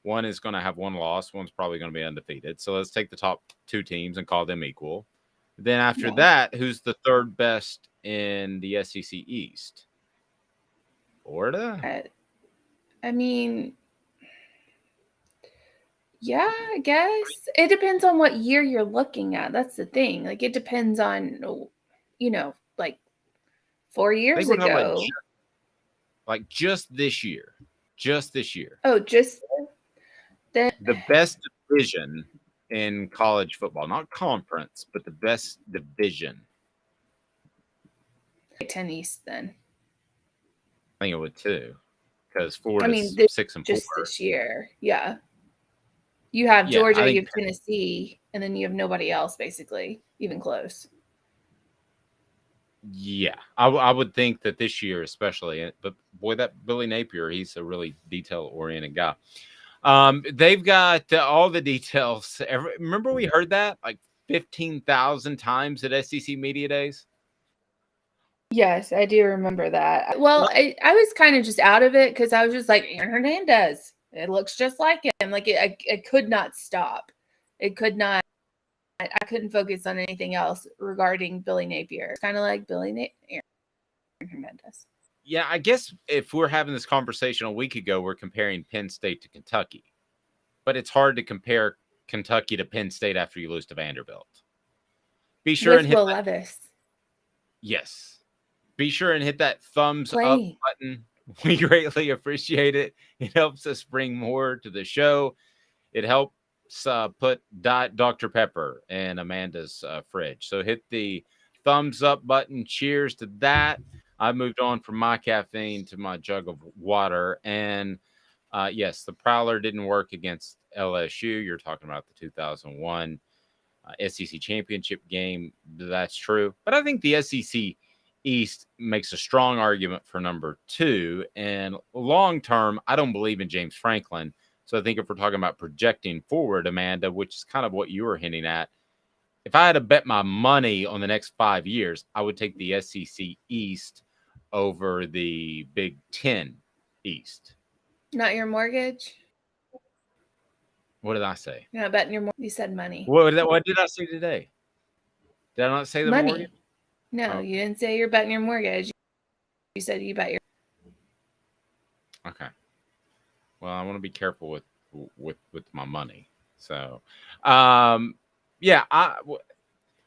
One is going to have one loss. One's probably going to be undefeated. So let's take the top two teams and call them equal. Then after that, who's the third best in the SEC East? Florida? I mean, yeah, I guess. It depends on what year you're looking at. That's the thing. Like, it depends on, like 4 years ago. Like just this year. Just this year. Oh, just Then The best division in college football, not conference, but the best division. 10 East then. I think it would too, because I Florida's mean, 6 and 4. just this year. Yeah. You have Yeah, I Georgia, think you have Tennessee, and then you have nobody else basically, even close. Yeah, I would think that this year, especially, but boy, that Billy Napier, he's a really detail-oriented guy. They've got all the details. Remember we heard that like 15,000 times at SEC Media Days? Yes, I do remember that. Well, I was kind of just out of it because I was just like, Aaron Hernandez. It looks just like him. Like I could not stop. It could not. I couldn't focus on anything else regarding Billy Napier. It's kind of like Aaron Hernandez. Yeah, I guess if we're having this conversation a week ago, we're comparing Penn State to Kentucky. But it's hard to compare Kentucky to Penn State after you lose to Vanderbilt. Be sure and hit Will Levis. Yes. Be sure and hit that thumbs up button. We greatly appreciate it. It helps us bring more to the show. It helps put Dr. Pepper in Amanda's fridge. So hit the thumbs up button. Cheers to that. I moved on from my caffeine to my jug of water. And yes, the Prowler didn't work against LSU. You're talking about the 2001 SEC championship game. That's true. But I think the SEC East makes a strong argument for number 2. And long term, I don't believe in James Franklin. So I think if we're talking about projecting forward, Amanda, which is kind of what you were hinting at, if I had to bet my money on the next 5 years, I would take the SEC East over the Big Ten East. Not your mortgage? What did I say? You're not betting your mortgage. You said money. What did I say today? Did I not say the money? mortgage? No, you didn't say you're betting your mortgage. You said you bet your. Okay. Well, I want to be careful with my money. So, yeah,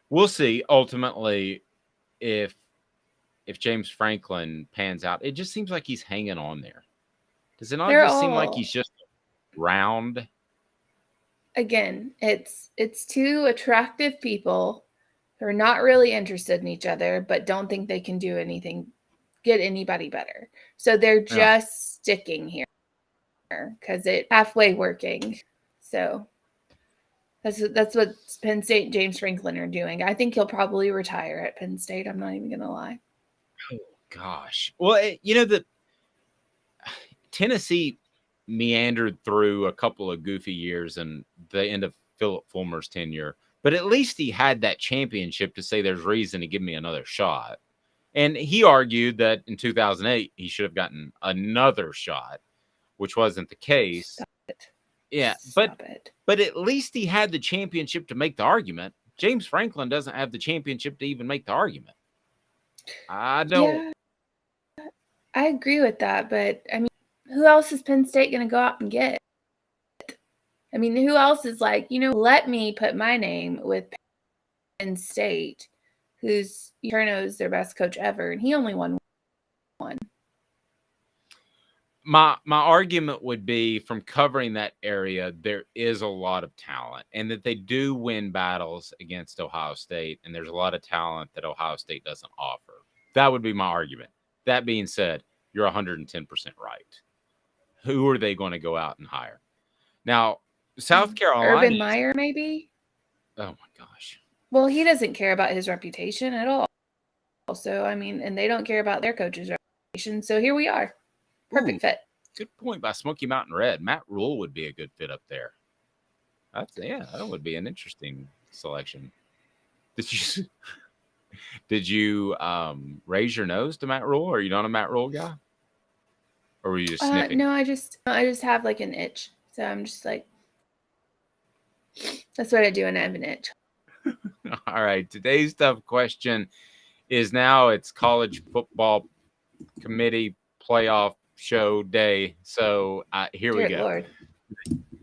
we'll see ultimately if James Franklin pans out. It just seems like he's hanging on there. Does it not just seem like he's just round? Again, it's two attractive people who are not really interested in each other, but don't think they can do anything, get anybody better. So they're just sticking here because it's halfway working. So that's what Penn State and James Franklin are doing. I think he'll probably retire at Penn State. I'm not even going to lie. Oh, gosh. Well, the Tennessee meandered through a couple of goofy years and the end of Philip Fulmer's tenure, but at least he had that championship to say there's reason to give me another shot. And he argued that in 2008, he should have gotten another shot, which wasn't the case. Stop it. Yeah, Stop it. But at least he had the championship to make the argument. James Franklin doesn't have the championship to even make the argument. I don't. Yeah, I agree with that, but I mean, who else is Penn State going to go out and get? I mean, who else is like, let me put my name with Penn State, who's Turno's their best coach ever, and he only won one. My argument would be from covering that area, there is a lot of talent and that they do win battles against Ohio State. And there's a lot of talent that Ohio State doesn't offer. That would be my argument. That being said, you're 110% right. Who are they going to go out and hire? Now, South Carolina. Urban Meyer, maybe? Oh, my gosh. Well, he doesn't care about his reputation at all. So, I mean, and they don't care about their coach's reputation. So here we are. Perfect fit. Good point by Smoky Mountain Red. Matt Rule would be a good fit up there. That would be an interesting selection. Did you raise your nose to Matt Rule? Are you not a Matt Rule guy? Or were you just sniffing? No, I just have like an itch. So I'm just like, that's what I do when I have an itch. All right. Today's tough question is now it's college football committee playoff show day. So here we go. Lord.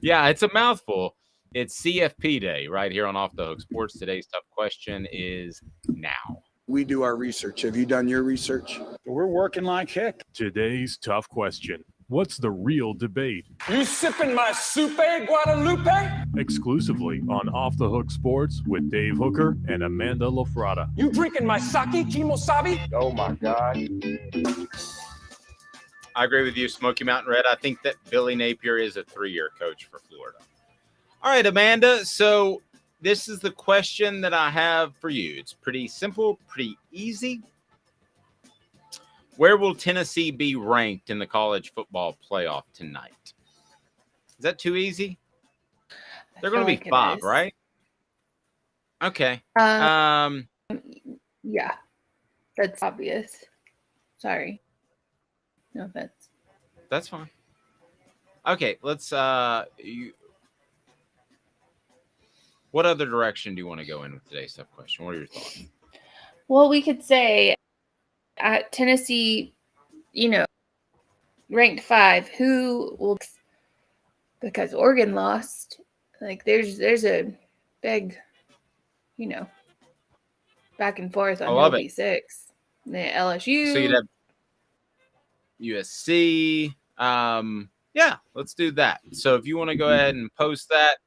Yeah, it's a mouthful. It's CFP day right here on Off the Hook Sports. Today's tough question is now. We do our research. Have you done your research? We're working like heck. Today's tough question. What's the real debate? You sipping my soupe, Guadalupe? Exclusively on Off the Hook Sports with Dave Hooker and Amanda LaFratta. You drinking my sake, Kimosabi? Oh my God. I agree with you, Smoky Mountain Red. I think that Billy Napier is a 3-year coach for Florida. All right, Amanda. So this is the question that I have for you. It's pretty simple, pretty easy. Where will Tennessee be ranked in the college football playoff tonight? Is that too easy? They're going to be 5, right? Okay. Yeah, that's obvious. Sorry. No offense. That's fine. Okay, let's what other direction do you want to go in with today's tough question? What are your thoughts? Well, we could say Tennessee, ranked 5. Who will? Because Oregon lost. Like there's a big, back and forth on who'll be 6. The LSU. So you'd have USC. Yeah, let's do that. So if you want to go ahead and post that,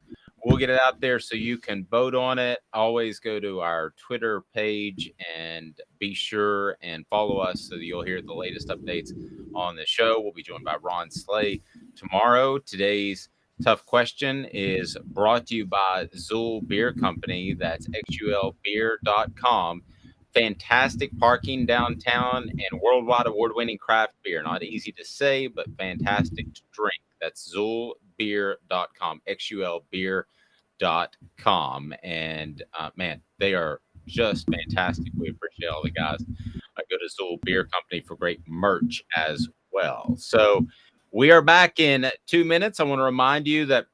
we'll get it out there so you can vote on it. Always go to our Twitter page and be sure and follow us so that you'll hear the latest updates on the show. We'll be joined by Ron Slay tomorrow. Today's tough question is brought to you by Zool Beer Company. That's xulbeer.com. Fantastic parking downtown and worldwide award-winning craft beer. Not easy to say, but fantastic to drink. That's ZoolBeer.com, xulbeer.com. And, man, they are just fantastic. We appreciate all the guys. Go to Zool Beer Company for great merch as well. So we are back in 2 minutes. I want to remind you that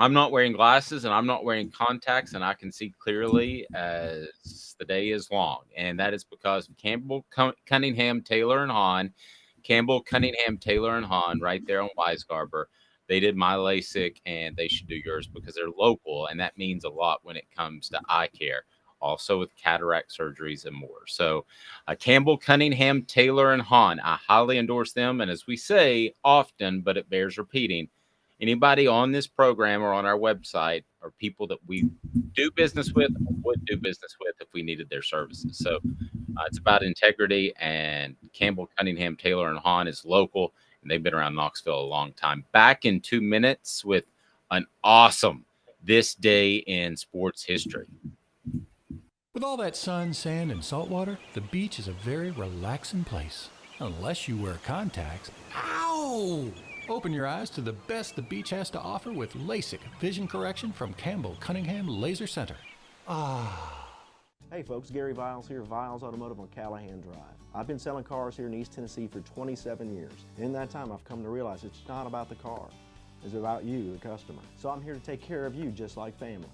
I'm not wearing glasses and I'm not wearing contacts, and I can see clearly as the day is long. And that is because of Campbell, Cunningham, Taylor, and Hahn. Campbell, Cunningham, Taylor, and Hahn right there on Weisgarber. They did my LASIK, and they should do yours because they're local, and that means a lot when it comes to eye care. Also with cataract surgeries and more. So Campbell, Cunningham, Taylor, and Hahn. I highly endorse them. And as we say often, but it bears repeating, anybody on this program or on our website are people that we do business with or would do business with if we needed their services. So it's about integrity, and Campbell, Cunningham, Taylor, and Hahn is local, and they've been around Knoxville a long time. Back in 2 minutes with an awesome This Day in Sports History. With all that sun, sand, and salt water, the beach is a very relaxing place. Unless you wear contacts. Ow! Open your eyes to the best the beach has to offer with LASIK vision correction from Campbell Cunningham Laser Center. Hey folks, Gary Viles here, Viles Automotive on Callahan Drive. I've been selling cars here in East Tennessee for 27 years. In that time, I've come to realize it's not about the car. It's about you, the customer. So I'm here to take care of you just like family.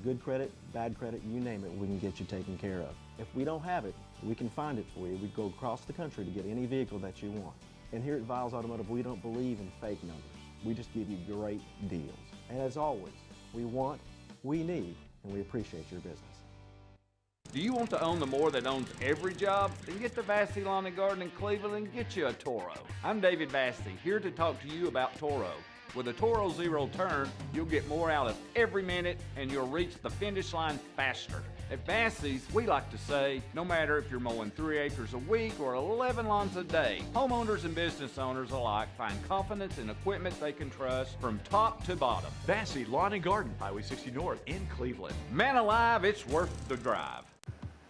Good credit, bad credit, you name it, we can get you taken care of. If we don't have it, we can find it for you. We go across the country to get any vehicle that you want. And here at Viles Automotive, we don't believe in fake numbers. We just give you great deals. And as always, we want, we need, and we appreciate your business. Do you want to own the more that owns every job? Then get to Vassy Lawn and Garden in Cleveland and get you a Toro. I'm David Vassy, here to talk to you about Toro. With a Toro Zero Turn, you'll get more out of every minute and you'll reach the finish line faster. At Vassy's, we like to say, no matter if you're mowing 3 acres a week or 11 lawns a day, homeowners and business owners alike find confidence in equipment they can trust from top to bottom. Vassy Lawn and Garden, Highway 60 North in Cleveland. Man alive, it's worth the drive.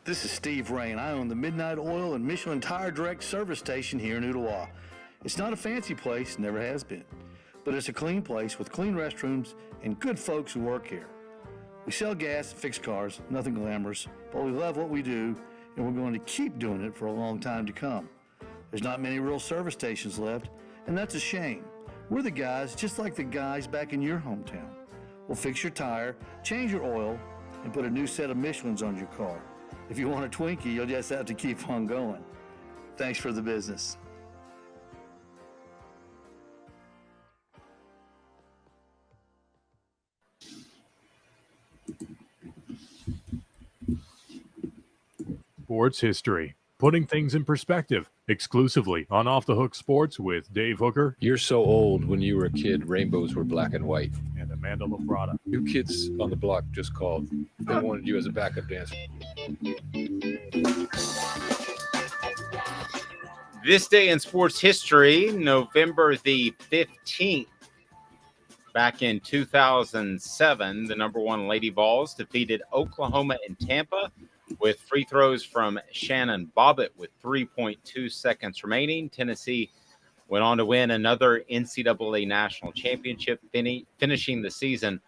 This is Steve Rain. I own the Midnight Oil and Michelin Tire Direct service station here in Ooltewah. It's not a fancy place, never has been, but it's a clean place with clean restrooms and good folks who work here. We sell gas and fix cars, nothing glamorous, but we love what we do, and we're going to keep doing it for a long time to come. There's not many real service stations left, and that's a shame. We're the guys just like the guys back in your hometown. We'll fix your tire, change your oil, and put a new set of Michelins on your car. If you want a Twinkie, you'll just have to keep on going. Thanks for the business. Sports history, putting things in perspective Exclusively on Off the Hook Sports with Dave Hooker. You're so old. When you were a kid, rainbows were black and white. And Amanda LaFratta. New kids on the block just called. They wanted you as a backup dancer. This day in sports history, November the 15th, back in 2007, the number one Lady Vols defeated Oklahoma in Tampa with free throws from Shannon Bobbitt with 3.2 seconds remaining. Tennessee went on to win another NCAA national championship, finishing the season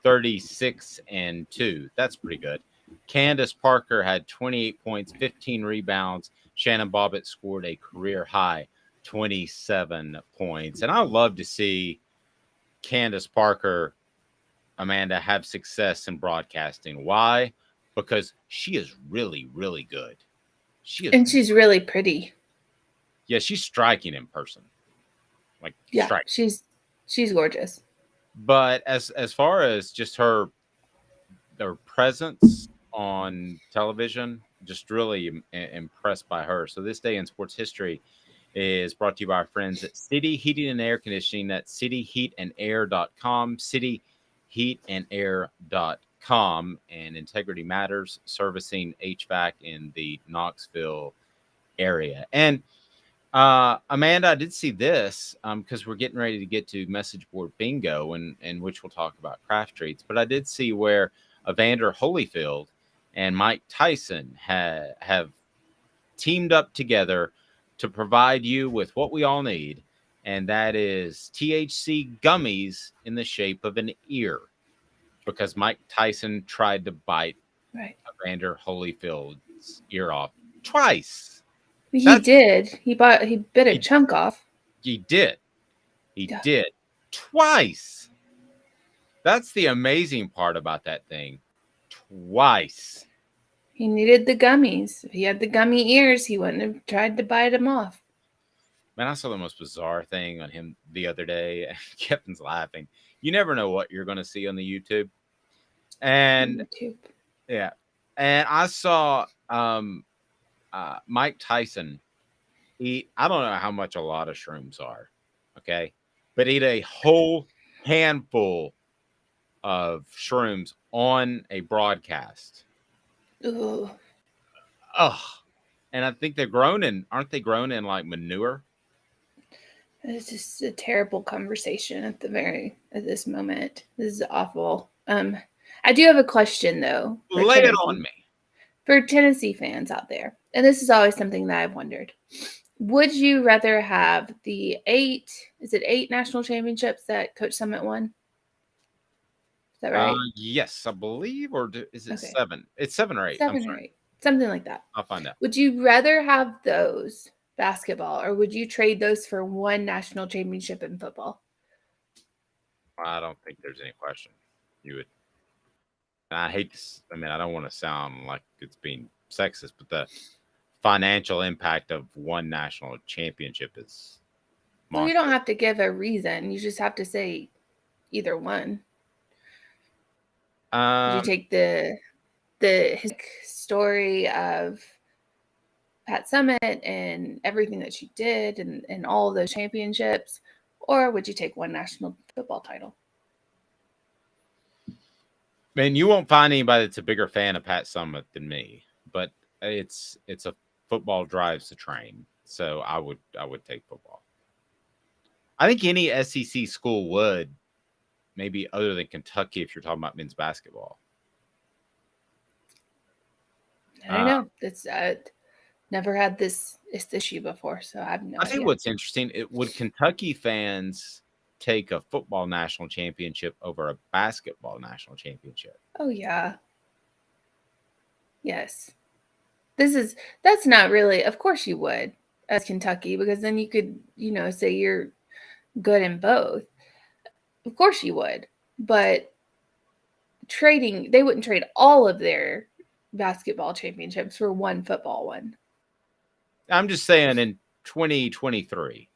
36-2. That's pretty good. Candace Parker had 28 points, 15 rebounds. Shannon Bobbitt scored a career high 27 points. And I love to see Candace Parker, Amanda, have success in broadcasting. Why? Because she is really, really good. And she's really pretty. Yeah, she's striking in person. Like, yeah, striking. She's gorgeous. But as far as just her presence on television, just really impressed by her. So this day in sports history is brought to you by our friends at City Heating and Air Conditioning. That's cityheatandair.com, cityheatandair.com, and Integrity Matters, servicing HVAC in the Knoxville area. And Amanda, I did see this because we're getting ready to get to message board bingo, and which we'll talk about craft treats. But I did see where Evander Holyfield and Mike Tyson have teamed up together to provide you with what we all need, and that is THC gummies in the shape of an ear, because Mike Tyson tried to bite Evander Holyfield's ear off twice. He did. He bit a chunk off. He did. He did twice. That's the amazing part about that thing. Twice. He needed the gummies. If he had the gummy ears, he wouldn't have tried to bite them off. Man, I saw the most bizarre thing on him the other day. Kevin's laughing. You never know what you're going to see on the YouTube. And yeah. And I saw Mike Tyson eat, I don't know how much a lot of shrooms are, okay? But eat a whole handful of shrooms on a broadcast. Ugh. Ugh. And I think aren't they grown in like manure? It's just a terrible conversation at this moment. This is awful. I do have a question though. Lay it on me. For Tennessee fans out there, and this is always something that I've wondered. Would you rather have the 8 national championships that Coach Summit won? Is that right? Yes, I believe. Or is it 7? It's 7 or 8. 7 or 8. Something like that. I'll find out. Would you rather have those basketball, or would you trade those for one national championship in football? I don't think there's any question. You would. I hate this. I mean, I don't want to sound like it's being sexist, but the financial impact of one national championship is monstrous. Well, you don't have to give a reason. You just have to say either one. Would you take his story of Pat Summitt and everything that she did and all of those championships, or would you take one national football title? Man, you won't find anybody that's a bigger fan of Pat Summitt than me, but it's a football drives the train. So I would take football. I think any SEC school would, maybe other than Kentucky, if you're talking about men's basketball. I don't know. It's never had this issue before, so I have no idea. I think what's interesting, would Kentucky fans take a football national championship over a basketball national championship? Oh yeah. Yes. That's not really, of course you would as Kentucky, because then you could, say you're good in both. Of course you would. But they wouldn't trade all of their basketball championships for one football one. I'm just saying in 2023.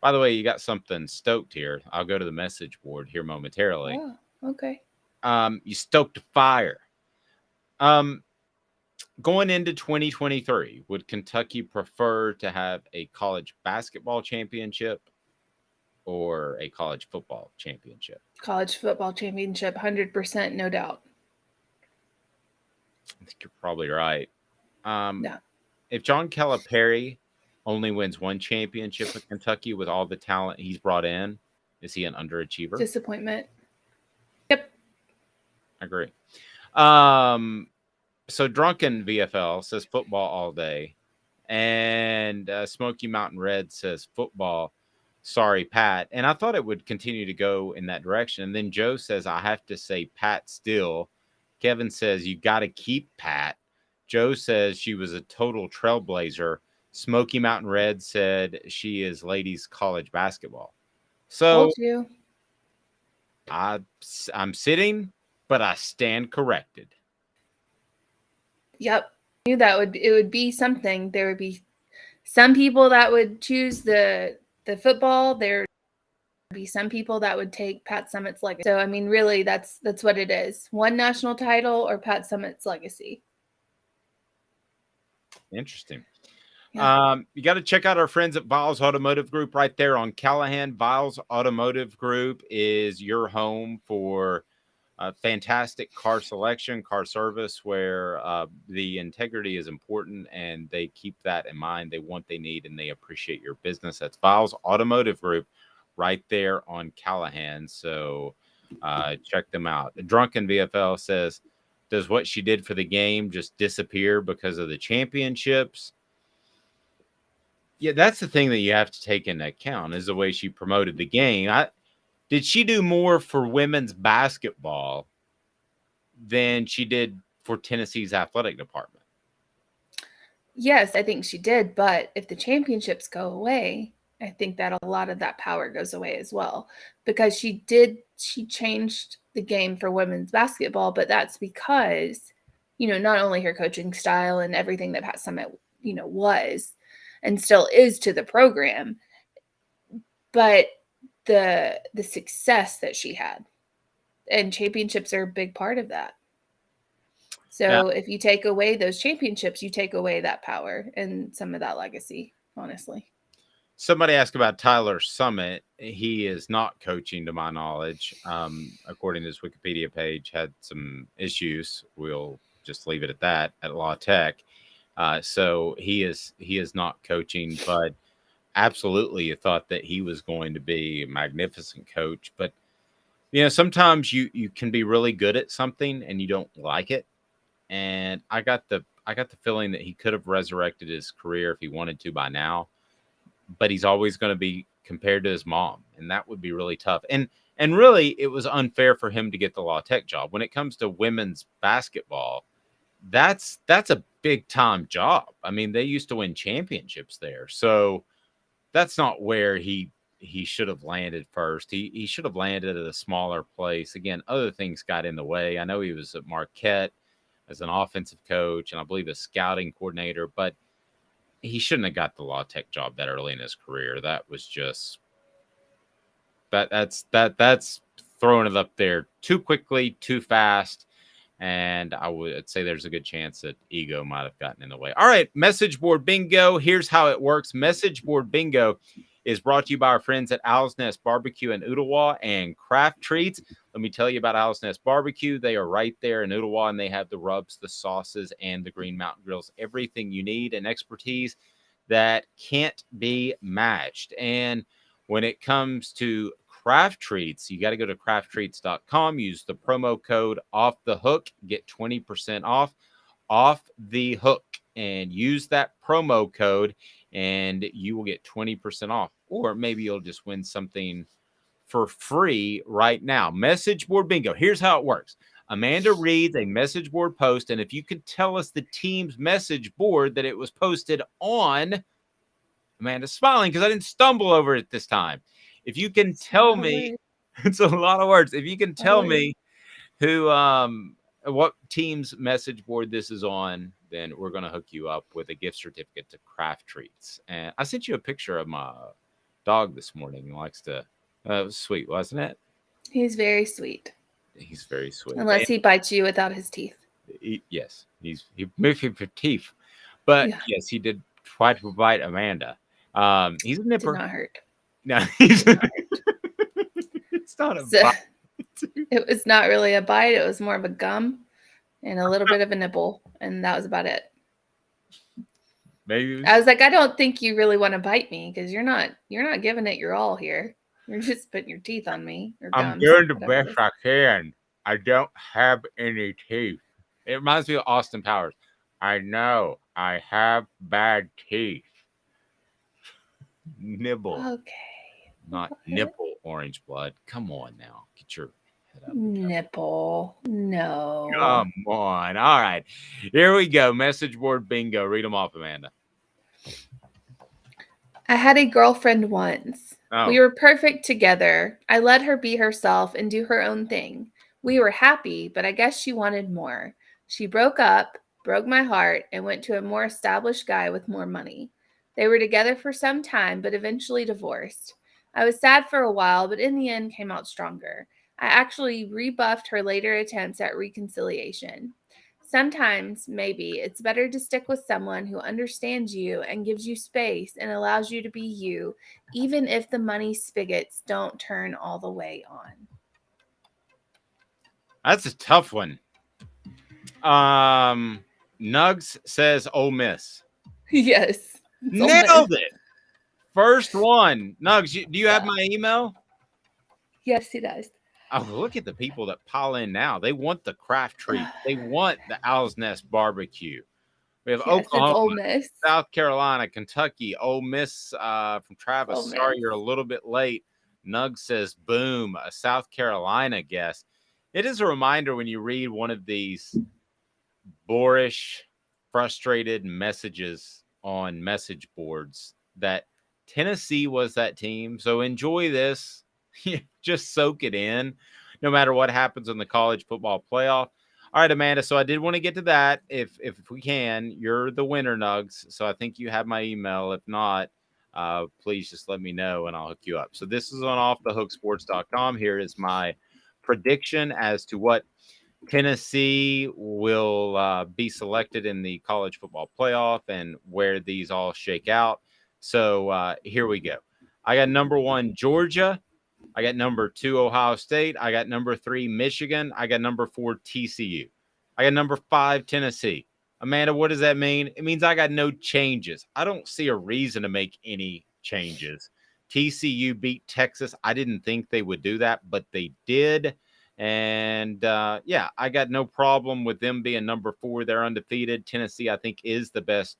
By the way, you got something stoked here. I'll go to the message board here momentarily. Oh, okay. You stoked a fire. going into 2023, would Kentucky prefer to have a college basketball championship or a college football championship? College football championship, 100%, no doubt. I think you're probably right. Yeah. If John Calipari only wins one championship at Kentucky with all the talent he's brought in, is he an underachiever? Disappointment. Yep. I agree. So Drunken VFL says football all day, and Smoky Mountain Red says football. Sorry, Pat. And I thought it would continue to go in that direction. And then Joe says, I have to say Pat still. Kevin says, you got to keep Pat. Joe says she was a total trailblazer. Smoky Mountain Red said she is ladies college basketball. So Told you. I'm sitting, but I stand corrected. Yep. I knew that it would be something. There would be some people that would choose the football. There would be some people that would take Pat Summitt's legacy. So I mean, really, that's what it is. One national title or Pat Summitt's legacy. Interesting. Yeah. You got to check out our friends at Vols Automotive Group right there on Callahan. Vols Automotive Group is your home for fantastic car selection, car service, where the integrity is important and they keep that in mind. They want, they need, and they appreciate your business. That's Vols Automotive Group right there on Callahan. So check them out. Drunken VFL says, does what she did for the game just disappear because of the championships? Yeah, that's the thing that you have to take into account is the way she promoted the game. Did she do more for women's basketball than she did for Tennessee's athletic department? Yes, I think she did. But if the championships go away, I think that a lot of that power goes away as well, because she changed the game for women's basketball. But that's because, not only her coaching style and everything that Pat Summitt, was and still is to the program, but the success that she had, and championships are a big part of that. So if you take away those championships, you take away that power and some of that legacy, honestly. Somebody asked about Tyler Summitt. He is not coaching to my knowledge. According to his Wikipedia page, had some issues. We'll just leave it at that at La Tech. So he is not coaching, but absolutely you thought that he was going to be a magnificent coach. But sometimes you can be really good at something and you don't like it. And I got the feeling that he could have resurrected his career if he wanted to by now, but he's always going to be compared to his mom, and that would be really tough. And really, it was unfair for him to get the La Tech job. When it comes to women's basketball, that's a big time job. I mean, they used to win championships there, so that's not where he should have landed first. He should have landed at a smaller place. Again, other things got in the way. I know he was at Marquette as an offensive coach and I believe a scouting coordinator, but he shouldn't have got the La Tech job that early in his career. That was just that's throwing it up there too quickly, too fast. And I would say there's a good chance that ego might have gotten in the way. All right, message board bingo. Here's how it works. Message board bingo is brought to you by our friends at Owl's Nest Barbecue in Ooltewah and Craft Treats. Let me tell you about Owl's Nest Barbecue. They are right there in Ooltewah, and they have the rubs, the sauces, and the Green Mountain Grills. Everything you need and expertise that can't be matched. And when it comes to Craft Treats, you got to go to crafttreats.com, use the promo code Off the Hook, get 20% off the hook, and use that promo code and you will get 20% off, or maybe you'll just win something for free right now. Message board bingo. Here's how it works. Amanda reads a message board post, and if you could tell us the team's message board that it was posted on, Amanda's smiling because I didn't stumble over it this time. If you can tell me, it's a lot of words. If you can tell me who, what team's message board this is on, then we're going to hook you up with a gift certificate to Craft Treats. And I sent you a picture of my dog this morning. He likes to, it was sweet, wasn't it? He's very sweet. He's very sweet. Unless he bites you without his teeth. Yes, he missing for teeth, but Yeah. yes, he did try to bite Amanda. He's a Did nipper. not hurt. No, he's Did not hurt. it's not a So, bite. it was not really a bite. It was more of a gum and a little bit of a nibble, and that was about it. Maybe I was like, I don't think you really want to bite me because you're not giving it your all here. You're just putting your teeth on me or I'm gums. doing the whatever it best is. I can. I don't have any teeth. It reminds me of Austin Powers. I know I have bad teeth. Nibble, Okay. not nipple. Orange blood. Come on now, get your head up. Nipple. No. Come on. All right, here we go. Message board bingo. Read them off, Amanda. I had a girlfriend once. Oh. We were perfect together. I let her be herself and do her own thing. We were happy, but I guess she wanted more. She broke up, broke my heart, and went to a more established guy with more money. They were together for some time, but eventually divorced. I was sad for a while, but in the end came out stronger. I actually rebuffed her later attempts at reconciliation. Sometimes, maybe, it's better to stick with someone who understands you and gives you space and allows you to be you, even if the money spigots don't turn all the way on. That's a tough one. Nugs says Ole Miss. Yes. Nailed it. First one. Nugs, do you have my email? Yes, he does. Oh, look at the people that pile in now. They want the craft treat. They want the Owl's Nest barbecue. We have Yes, it's Oklahoma, Ole Miss. South Carolina, Kentucky, Ole Miss from Travis. Ole Sorry Miss. you're a little bit late. Nug says, boom, a South Carolina guess. It is a reminder when you read one of these boorish, frustrated messages on message boards that Tennessee was that team. So enjoy this. Just soak it in, no matter what happens in the college football playoff. All right, Amanda. So I did want to get to that. If we can, you're the winner, Nugs. So I think you have my email. If not, please just let me know and I'll hook you up. So this is on offthehooksports.com. Here is my prediction as to what Tennessee will be selected in the college football playoff and where these all shake out. So here we go. I got number 1, Georgia. I got number 2, Ohio State. I got number 3, Michigan. I got number 4, TCU. I got number 5, Tennessee. Amanda, what does that mean? It means I got no changes. I don't see a reason to make any changes. TCU beat Texas. I didn't think they would do that, but they did. And yeah, I got no problem with them being number 4. They're undefeated. Tennessee, I think, is the best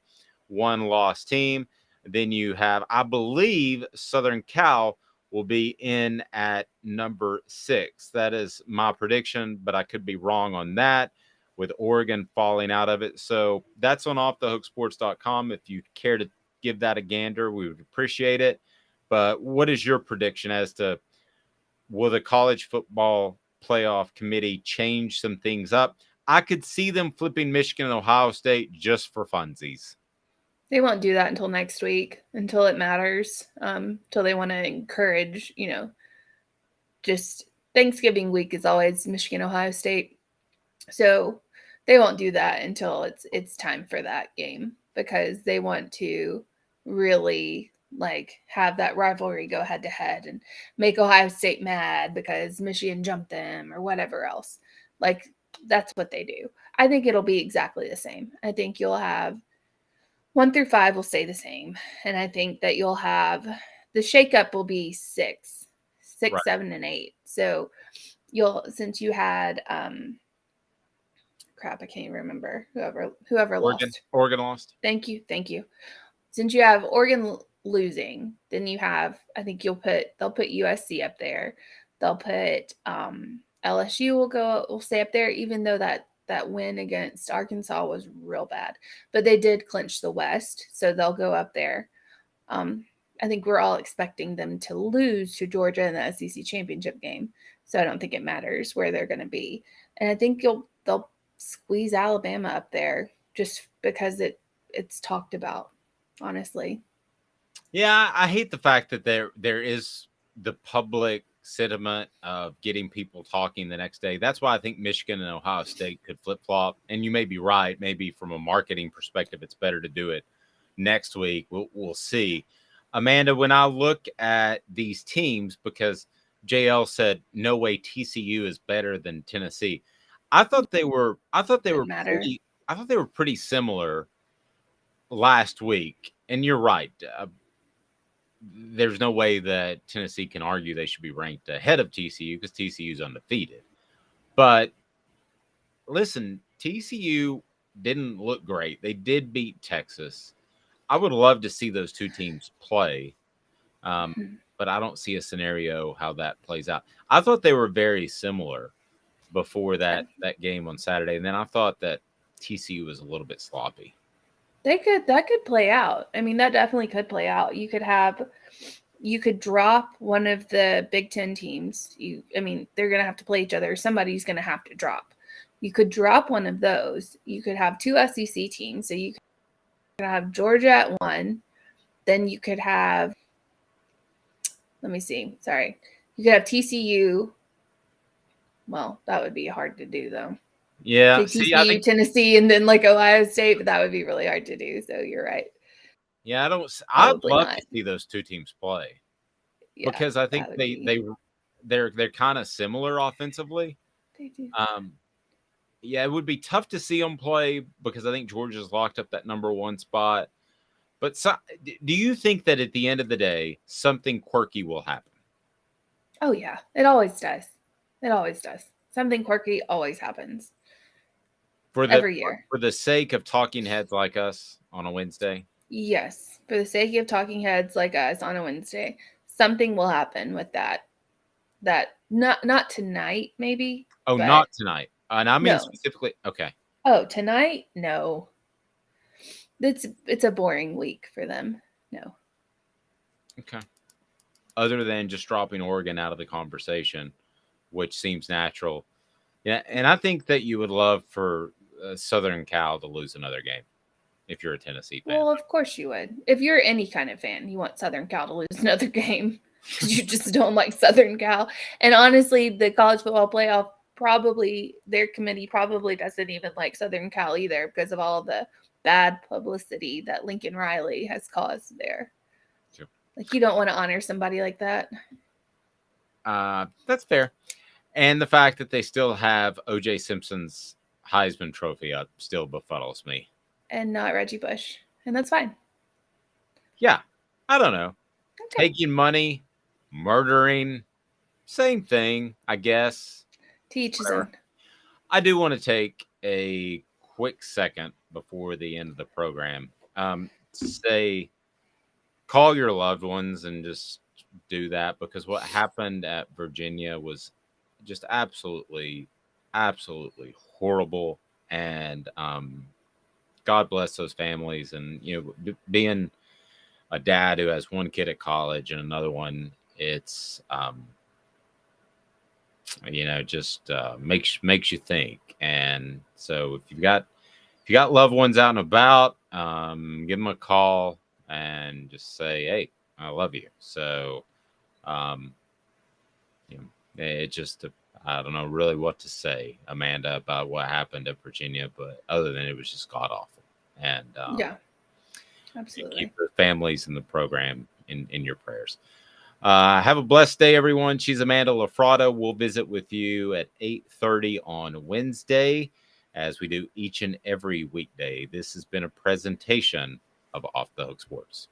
one-loss team. Then you have, I believe, Southern Cal will be in at number 6. That is my prediction, but I could be wrong on that with Oregon falling out of it. So that's on offthehooksports.com. If you care to give that a gander, we would appreciate it. But what is your prediction as to will the college football playoff committee change some things up? I could see them flipping Michigan and Ohio State just for funsies. They won't do that until next week, until it matters, until they want to encourage, just Thanksgiving week is always Michigan, Ohio State. So they won't do that until it's time for that game because they want to really have that rivalry go head to head and make Ohio State mad because Michigan jumped them or whatever else. That's what they do. I think it'll be exactly the same. I think you'll have 1 through 5 will stay the same. And I think that you'll have the shakeup will be 6, right. 7, and 8. So since you had crap, I can't even remember whoever lost. Oregon lost. Thank you. Since you have Oregon losing, then you have, I think they'll put USC up there. They'll put LSU will stay up there, even though that win against Arkansas was real bad. But they did clinch the West, so they'll go up there. I think we're all expecting them to lose to Georgia in the SEC championship game, so I don't think it matters where they're going to be. And I think they'll squeeze Alabama up there just because it's talked about, honestly. Yeah, I hate the fact that there is the public sentiment of getting people talking the next day. That's why I think Michigan and Ohio State could flip-flop. And you may be right. Maybe from a marketing perspective, it's better to do it next week. We'll see. Amanda, when I look at these teams, because JL said no way TCU is better than Tennessee. I thought they were pretty similar last week. And you're right. There's no way that Tennessee can argue they should be ranked ahead of TCU because TCU is undefeated. But listen, TCU didn't look great. They did beat Texas. I would love to see those two teams play, but I don't see a scenario how that plays out. I thought they were very similar before that game on Saturday, and then I thought that TCU was a little bit sloppy. That could play out. I mean, that definitely could play out. You could drop one of the Big Ten teams. They're going to have to play each other. Somebody's going to have to drop. You could drop one of those. You could have two SEC teams. So you could have Georgia at 1. Then you could have, you could have TCU. Well, that would be hard to do, though. Yeah, TCU, I think Tennessee, and then Ohio State, but that would be really hard to do. So you're right. Yeah, I'd love to see those two teams play because I think they're kind of similar offensively. They do. Yeah, it would be tough to see them play because I think Georgia's locked up that number 1 spot. But do you think that at the end of the day, something quirky will happen? Oh yeah, it always does. It always does. Something quirky always happens. Every year. For the sake of talking heads like us on a Wednesday? Yes. For the sake of talking heads like us on a Wednesday, something will happen with that. Not tonight, maybe. Oh, not tonight. And I mean specifically. Okay. Oh, tonight? No. It's a boring week for them. No. Okay. Other than just dropping Oregon out of the conversation, which seems natural. Yeah, and I think that you would love for Southern Cal to lose another game if you're a Tennessee fan. Well, of course you would. If you're any kind of fan, you want Southern Cal to lose another game because you just don't like Southern Cal. And honestly, the college football playoff their committee probably doesn't even like Southern Cal either because of all the bad publicity that Lincoln Riley has caused there. Sure. You don't want to honor somebody like that. That's fair. And the fact that they still have O.J. Simpson's Heisman Trophy up still befuddles me. And not Reggie Bush. And that's fine. Yeah. I don't know. Okay. Taking money, murdering, same thing, I guess. To each his own. I do want to take a quick second before the end of the program. Say, call your loved ones and just do that because what happened at Virginia was just absolutely horrible. And God bless those families. And, being a dad who has one kid at college and another one, it's, just makes you think. And so if you got loved ones out and about, give them a call and just say, hey, I love you. So, it just, I don't know really what to say, Amanda, about what happened at Virginia, but other than it was just god awful. And yeah, absolutely. Keep the families in the program in your prayers. Have a blessed day, everyone. She's Amanda LaFratta. We'll visit with you at 8:30 on Wednesday, as we do each and every weekday. This has been a presentation of Off the Hook Sports.